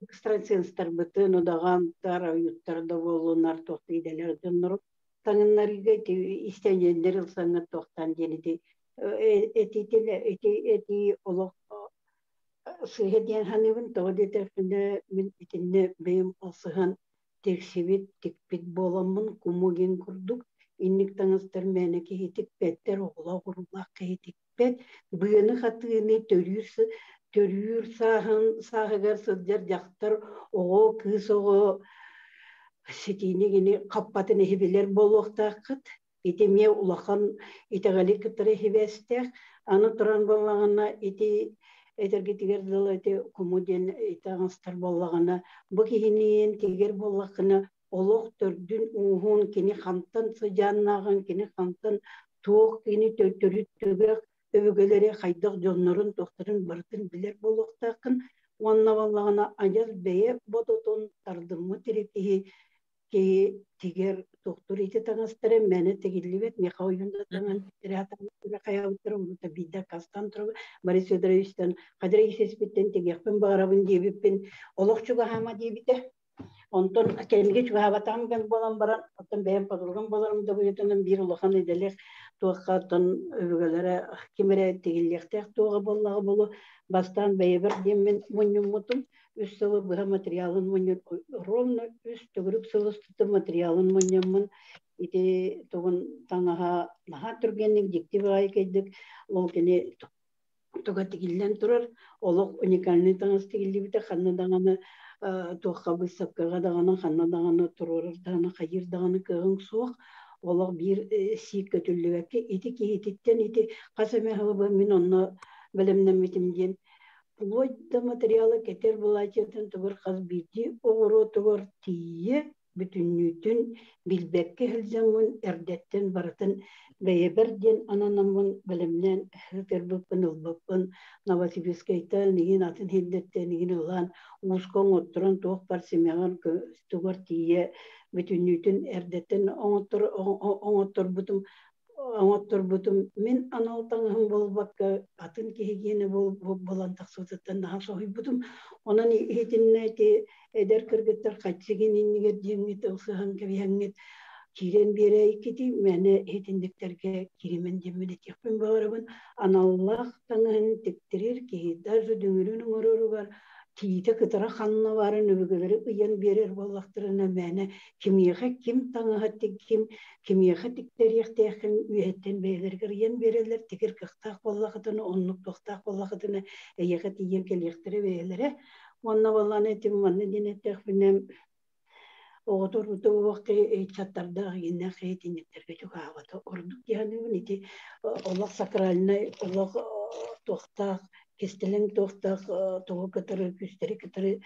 экстрасенстер бытын одаган тара юттарда болунар тохты иделерден нұрып. Таңынларыға истенендер ылсаңа тоқтан денеди. Эти олық сыйхеден ханыбын тоғыды тәрфінде мен итинне бейім алсыған тексебет текпет боламын кумуген күрдік. Инник таңыстар мәне кейтік бәттер оғыла ғұрулақ кейтік бәт. Бұйыны қатығыны төрүйір сағығар сылжар жақтар оғы кыз оғы сетине гене каппатын эхибелер болуқтақыт. Итеме улахан итегали кыттары эхибестех. Аны туран болағына ити этергетигер дылы ити кумуден итағанстар болағына. Бұ кейінен тегер болақына олық төрдін уғын кені қамтын сыжаннағын, кені қамтын туық кені төртөрі төбек өбігелері қайдық жонларын тоқтарын бартын білер болуқтақын. Онна болағына ажаз бәйе бодотон тардымы терекеге тигер доктор ите таңастыры мәне тегилибет меха ойында таңан театр каяутырым бута бидда кастан туру Борис Федоровичтан кадыр есеспеттен тегекпен барабын дебиппен олокчуга хама дебите онтон кемге чуга батам ген болан баран оттон бем подурган боларым да буйтанын бир улахан эделер туаккатан өбөгөлөрө кимере тегилектек туга боллагы болу бастан бейбер демен мунюмутум үстөлө бу материалын муню ровно үстөгүрүк сылыстыты материалын мунюмун ити тогун таңага наха түргенник диктивай кедик ол кене тога тигилен турар олок уникальный таңас тигилибите ханнадаганы туакка бысапкага даганы ханнадаганы турар даганы хайыр даганы кыгын суак олок бир сик көтүлүгөкке ити киититтен ити касаме хылыбы мен онно белемнен митимден Вплоть до материала кетер булачетін тұғыр қаз биді оғыру тұғыр тие бүтіннютін билбекке хілземін әрдеттен барытын бәйеберден ананамын білімнен хытербіппін ұлбіппін Новосибирскайта неген атын хелдетте неген ұлан ұскон оттырын тоқ бар семяған тұғыр тие бүтіннютін әрдеттен оңоттыр бұтым Оңоттор бутум мен аналтаңым болбакка атын кегени болан таксытыттан наха сохой бутум онан хетиннети эдер кыргыттар качыгин иннигер жеңит ылсыхан кебиһаңит кирен берей кити мене хетиндиктерге киримен жеммеде текпен багарабын аналлах таңын тектирер ки даже дүңүрүнүн орору бар Тиите кытара ханна барын өбөгөлөрү ыйан берер боллактырына мәне кимиэхэ ким таңыхаттик кимиэхэ тиктериэхтэхин үйэттен бэйлергер ыйан берелер тикер кыхтаах боллахытыны оннук тохтаах боллахытыны эйэхэ тиен келиэхтере бэйлере онна болланы этим манны денеттехпинем оҕотор утубуакты чаттардаах иннэх эйтинниктерге чугаабата ордук дианыбын ити олох сакральный олох тохтаах Кестелен тохтах того, который күстери который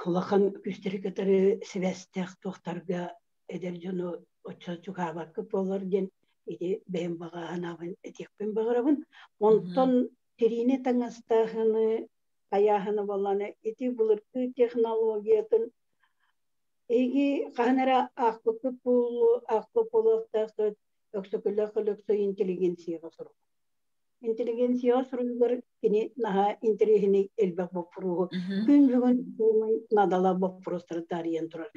лахан күстери который свестех тохтарга эдер жоно очо чугабакка поларген иде бем бага анабын этекпен багарабын онтон терине таңастахыны аяхыны баланы ити булыркы технологиятын эги канара акпы полуактах өксөкөлө көлөксө интеллигенцияга суру Интеллигенция сұрылдар кені наға интерегіне әлбәк боппыруғы. Күн бүгін надала боппырыстары тариян тұрар.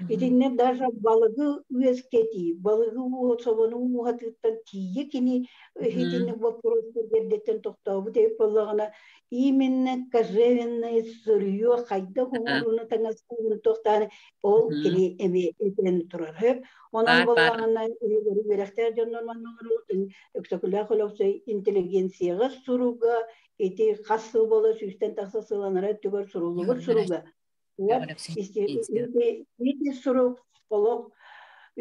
Етіне даже балығы өз кеті, балығы соғыны ұғатыттан тие кені етіне боппырыстар бердеттен тоқтауы деп болағына именно кожевенное сырье қайда ғұмырыны таңасқуын тоқтаны ол кені әме етен тұрар. Онан болағына өректер жоннорманның өксөкілі қылықсай интеллигенцияға сұруға, еті қасы болы сүстен тақсы сыланары түгір сұруылығы сұруға. Еті сұруқ қолық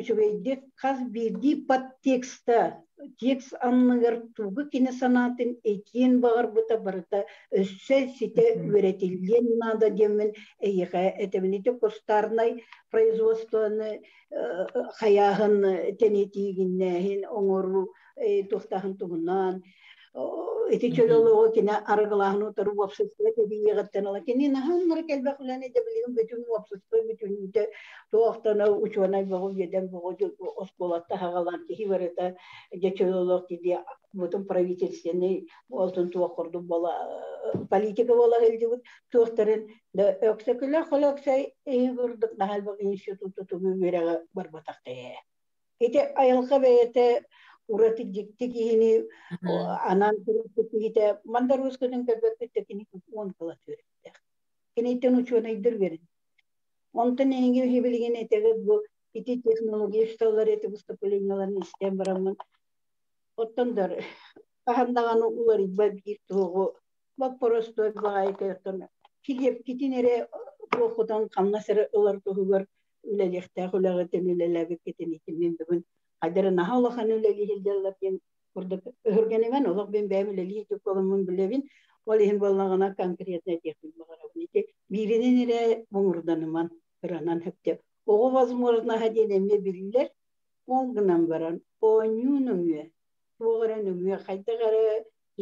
үшігейді қаз берді подтекста, текст анныгар туғы кені санатын еткен бағар бұта барыта өссе сете өретілген нада демен әйіға әтемінеті костарнай производствоны қаяғын тенетігіннәхін оңыру тоқтағын тұғынан эти чөлөлөгө кене аргалаһын утарып общество тебиегеттен ала кене наханнар келбеклен эдеблигин бүтүн общество бүтүн үтө тоохтана учуанай богу еден богу осколатта хагалар ки хиберета жечөлөлөк диди бүтүн правительственный олтун туокурду бола политика бола келдибит туохтарын да өксөкүлөр холоксай эйгурдук нахалбак институту тугу берега барбатакте эти айылка бейте ураты диктигини анан турутигите мандарускудун кебеккетекини он кала төрөттө. Кенетен учунайдыр берин. Онтон энге хебилген этеге бу ити технология шталлар эти выступленияларын истен барамын. Оттондар кахандаган улар бабир тогу бапоростой байгайтын. Килеп китинере окудан камнасыр улар тогугар үлелехте хулагатын үлелебек кетен мен бүгүн Айдары наха олахан өлелі хилдерлап ен күрдік өргенемен олақ бен бәмілелі етіп қолымын білебін ол ең болағына конкретно текін бағарабын ете биринен ере бұңырданыман бұранан хөпте оғы возможно хаденеме білілер оңғынан баран оңын өңе оғыран өңе қайта қары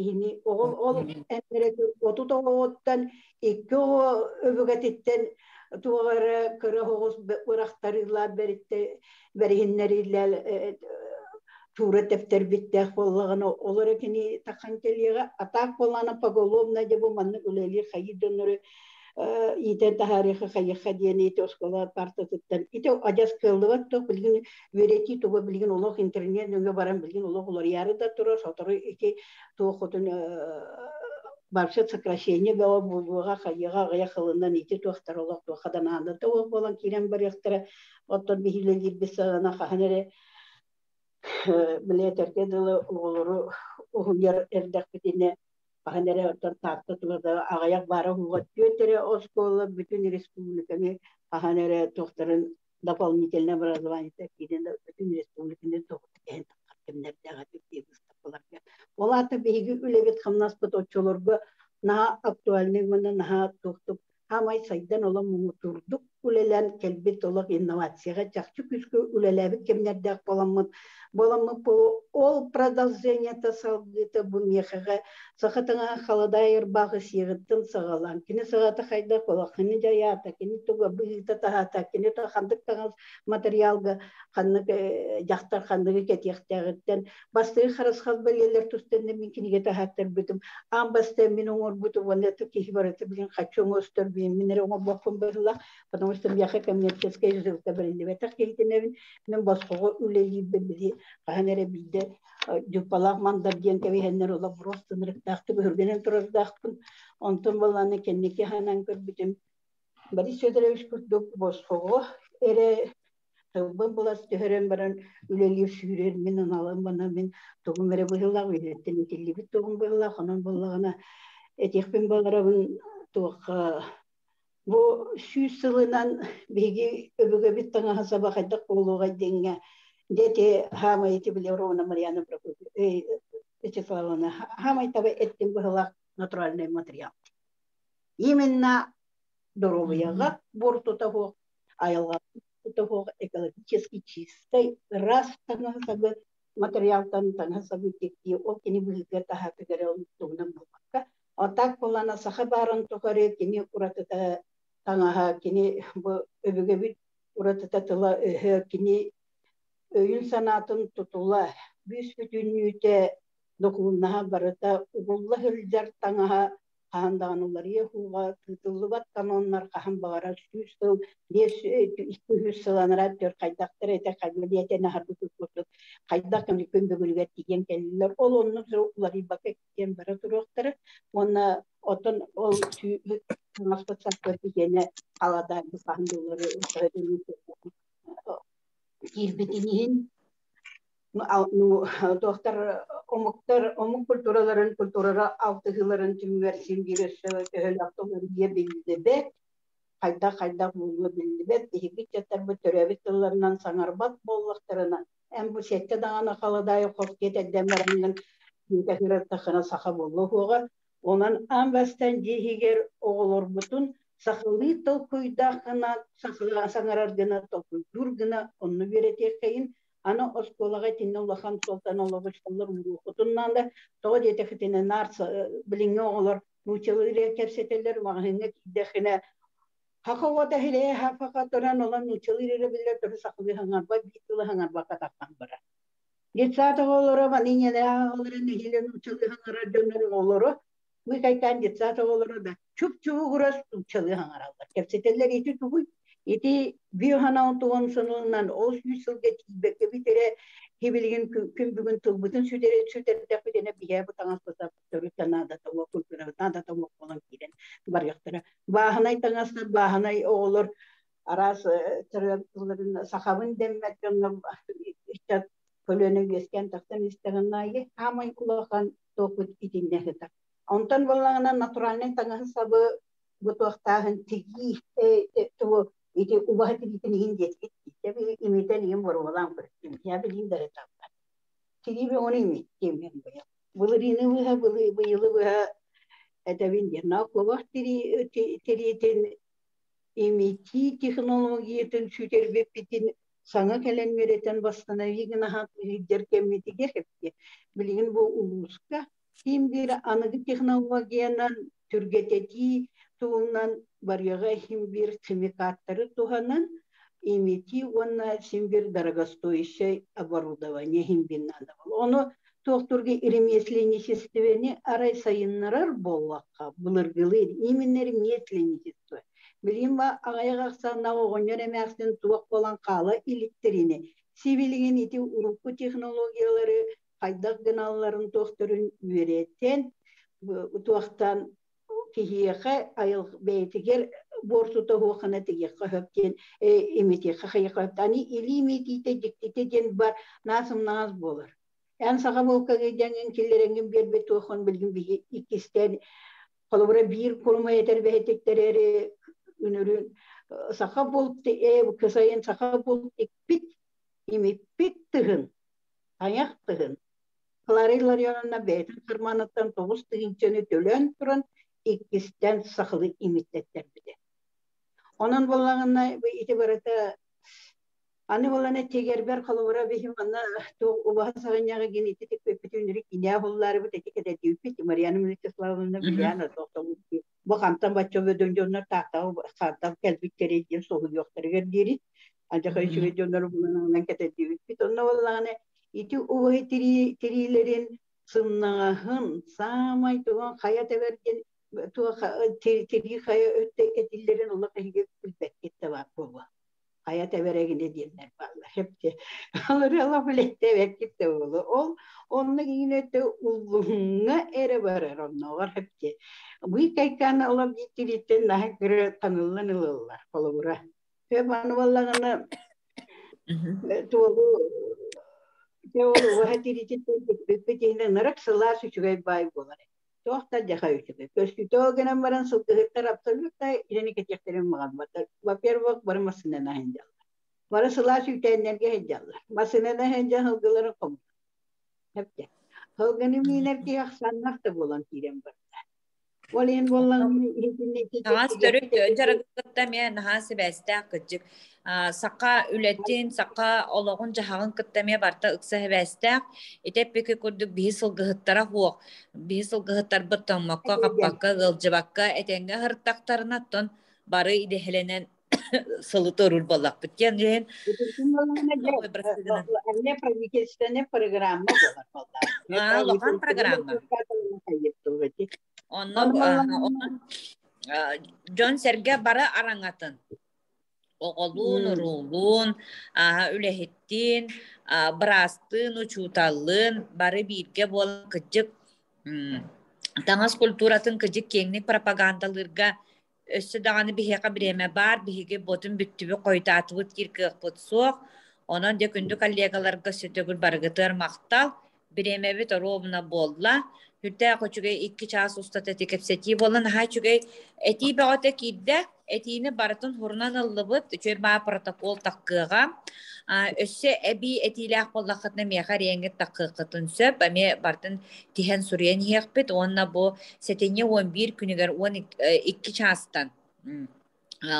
ені ол әмірет отута оғыттан екі өбігатеттен туғары көрі оғыз ұрақтарылар бәрігіннерілер тура тәптер біттәқ болғаны олар әкені таққан келеға атақ болғаны поголовна деп манны үлелер қайы дөнірі итен тахарихы қайыққа дейін еті оскола партасыттан ите ажас кылдыбат то білген верети туға білген олық интернет өңге баран білген олық олар яры да тұрар сатыры еке тоқытын Барша сокращение было булга хаяга гая хылынан ите тохтар олох тохадан анда тох болан кирен баряктара оттон бихилелер бесана ханере билетерге дылы олору угуяр эрдак битине ханере оттон тарта тугада агаяк бара хугат төтере оскола бүтүн республиканы ханере тохтарын дополнительное образование кирен бүтүн республиканы тохтен кемнердага тепти Олата бейгі үлебет қамнас бұт отчолорғы наһа актуальный мына наһа туктук хамай сайдан олам мутурдук үлелен келбит олак инновацияга чакчы күскө үлелеби кемнердек боламмыт ол продолжение тасалгыта бу мехага сахатаңа халадайыр багы сигыттын сагалан кини сагата хайда колакыны жаята кини туга быйта тахата кини та хандык тагыз материалга ханнык жактар хандыгы кетиектегиттен басты харасхал белелер тустенде мен киниге тахаттар бүтүм амбасте мен оңор бүтүп валета кихбараты билин хачуң өстөр бин минере оңор боккун бырла потому что я коммерческий результат берилди ветак кейтеневин мен баского үлели бебили каханере билде жупалак мандар диен кебихеннер ола просто нырыктакты көргенен турардакпын онтон баланы кеннеке ханан көрбүтүм Борис Федорович күрдүк баского эре Тылбын булас төһөрөн баран үлелип сүйрер мен аналым бана мен тугун бере быһыллак үйреттен итилли тугун быһыллак онон буллагына этихпин баларабын туакка бу сүүс сылынан биги өбөгө бит таңа хасаба хайдак болууга денге дете хамайти биле ровна Марьяна Вячеславовна хамайтаба эттин быһыллак натуральный материал именно доровыяга бортутаго аялга экологически чистой, раз танасабы материалтан танасабы текти, ол кини бүлге тахаты гәрел тугнан булмакка. Отак болана саха барын тухары кини уратыта таңаха кини бу өбүгө бүт уратыта тыла кини өйүн санатын тутула бүс бүтүнүтө документаха барыта угулла хылжар таңаха Ханданулар ехуга тытылыбат каноннар кахан багара сүстө дес истүс сыланара төр кайдактар эте кайдыете нахарды күтүп кайдак көмбөгүлгө тиген келдилер ол онну улар ибакка кеткен бара туруктары оны отон ол маспатсак тигене алада бухандылары кирбетинин доктор омук культураларын алтыгыларын түмверсин биресе төлөктөр бие билдебе кайда болуу билдебе биги чаттар бу төрөбүтлөрүнөн саңарбат боллуктарына эм бу сетте дагана каладай коркет эдемеринен тахана саха болууга онан амбастан жигер оголор бутун сахылы толкуйдахына саңараргына толкуйдургына онну берете кайын Аны осколага тиннолахан солтаноловичталар урухутуннан да тоо детехтине нарс билинге олар нучылыре кепсетелер магынга кидехине хакавата хиле хафакаторан олар нучылыре биле төр сакылы хангарба битылы хангарба катаккан бара детсата олора ванине да олар нихиле нучылы хангара дөнөр олоро мыкайтан детсата олора да чуп-чуп гурас нучылы хангаралар кепсетелер ити тугуй Ити биоханау туон сонунан ол сүйсілге тейбекке битере хебелеген күн бүгін тұлбытын сүтердек бітені бия бұтаңас бұтап түрікті надатауы культура надатауы қолан кейден бар яқтыра. Бағынай таңастар, бағынай оғылыр арас түріктілерін сақабын деммәттен іштат көлені вескен тақтан істігіннайы хамай құлақан тоқыт итінне хыта. Онтан болағынан натуральный таңасын сабы бұтуақтағын тегі туы Ити убахати битенигин жеткит. Таби имитен ем боролан көрсөм. Я билим да этапта. Тиги они ми темен бая. Булырины выха быйлы выха этабин дерна ковахтери теритен имити технологиятен сүтербеп битин саңа келен меретен восстановигина хат лидер кемити герхепке. Билигин бу улуска кимдир аныгы технологиянан түргетети туунан барьяга химбир химикаттары туханан имити онна симбир дорогостоящее оборудование химбин надо. Оно тохтурге ремесленничествени арай сайыннарар боллакка булыргылы именно ремесленничество. Билим ба агайгаксана огонер эместен туак болан кала илиттерине сивилиген ити урукку технологиялары кайдак гыналларын тохторун үйрөтен туактан кихиэхэ айыл бэйтигер бортута хуахана тигиэхэ хөптен имитиэхэ хайэхэ или имитите диктите ден бар насым наас болар. Ян саға болкаға жаңын келереңін бербет оған білген бігі икістен қолыбыра бір қолыма етер бәйтектерері үнірін сақа болыпты кысайын сақа болыпты пит ими пит тығын аяқ тығын Кларилар янына бәйтін қырманаттан тоғыз тығынчаны төлен тұрын ikkisten sakılı imittetler bile. Onun bolağına iti barata anı bolağına tegerber kalıvara bihim anna ubaha sağınyağı geni iti tek bütünlük ina holları bu tetik ede diüpit Mariana Militeslavovna Bilyana doktorum bu kantan başça ve dönjonlar tahta kantan kelbitleri diye soğuk yoktur gerdiri ancak şu videoları bulunan kete diüpit onun bolağına iti ubahi tirilerin sınahın samay tuğan hayat evergen tuğa tiri haya ötte edillerin Allah kahige bilbek gitti var bu. Hayat everegine diyenler vallahi hepsi. Allah bilette evet gitti oğlu. Onunla yine de uzunluğa ere varar onlar hepsi. Bu hikayetten Allah getiritten daha göre tanılanırlar kolubura. Ve bana vallahi tuğlu Teolu vahetiritin pekpekine narak salar suçugay bay bolar. Tohta jaha uçuge. Köstü toğanan varan sultahtar absolutta ileni keçeklerin mağan batar. Vapyer vak barı masınena hencal. Vara salar suçugenlerge hencalar. Masınena hencal halgaların komu. Hepçe. Halganı miner ki aksannak da bolan tirem var. Volin bolan Nahas törük jaragıtta me nahası beste kıcık. Saka ületin saka oloğun jahağın kıttamaya barta ıksa beste. Etep peki kurduk bihisıl gıhıttara huok. Bihisıl gıhıttar bıttanmakka kapakka gılcıbakka etenge hırtaktarına ton barı idehelenen salı torul balak bitken diyen. Ne programı bolar. Lokan programı. Onun John Serge bara arangatın. Oğulun, ruğun, ülehittin, brastın, uçutallın, barı birge bol kıcık. Tangas kulturatın kıcık kengni propagandalırga össü dağını biheka bireme bar, bihege botun büttübü koytatıvıt kirkık bot soğuk. Onun de kündü kollegalarga sütügül bargıtır maqtal, bireme bit orobuna bolla. Hütte koçuge 2 ças ustat etikep seti bolan ha çuge eti beote kidde etini baratın hurnan allıbıt çöba protokol takkıga össe ebi etilah bollaqatna mehar yenget takkıqatın söp ame bartın tihen suryen hekbet onna bu setenye 11 günüger 12 çastan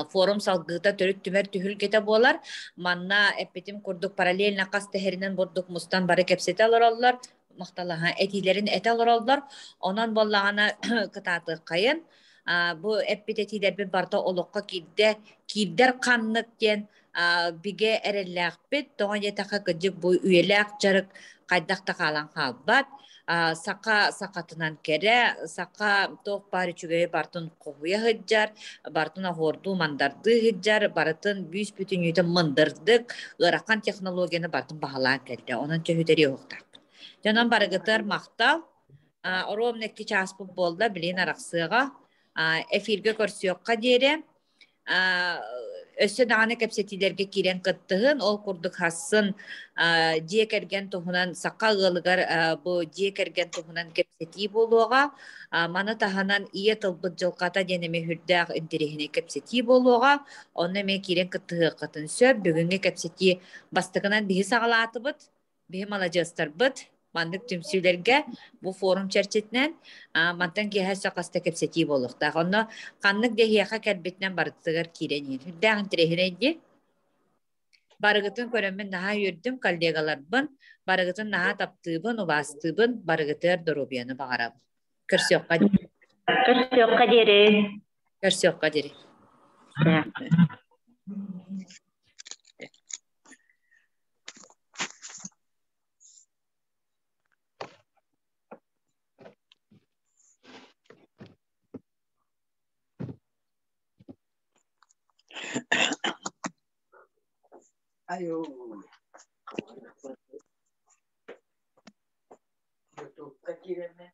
forum salgıta törük tümer tühül kete bolar manna epetim kurduk paralel nakas teherinden borduk mustan barı kepsete alırlar Muhtalaha etilerin ete alırlar. Ondan bollağına kıtatı kayın. Bu epidetiler bir barda oluqqa kidder kanlık gen bige erellak bit. Doğan yetaka gıcık bu üyelak jarık kaydakta kalan halbat. Sakatından kere, saka toh bari çügeye bartın kohuya hıccar, bartın ahordu mandardı hıccar, bartın büyüs bütün yüte mındırdık, ırakan teknolojini bartın bahalan geldi. Onun çöhüderi yoktu. Janan barıgıtır maqtal, orom nekki çaspı bolda bilin araqsıga, efirge körsüyokka dere, össü dağını kepsetilerge kiren kıttığın, ol kurduk hassın, diyek ergen tohunan sakka ığılıgar, bu diyek ergen tohunan kepseti boluğa, mana tahanan iya tılbıt jılqata deneme hürdağ indirihine kepseti boluğa, onu me kiren kıttığı kıtın söp, bugünge kepseti bastıgınan bihi sağlatı bıt, bihi malajastır bıt, mandık tümsülerge bu forum çerçetinen mantan ki her sakasta kepseti boluk. Da onu kanlık dehiyaka kerbetinden barıtıgar kirenin. Hüddağın tirehireydi. Barıgıtın körümün daha yürüdüm kallegalar barıgıtın daha taptığın, ubastığın, barıgıtır dorobiyanı bağırab. Körsiyokka deri. Körsiyokka deri. Körsiyokka deri. Ayo. YouTube kecilnya,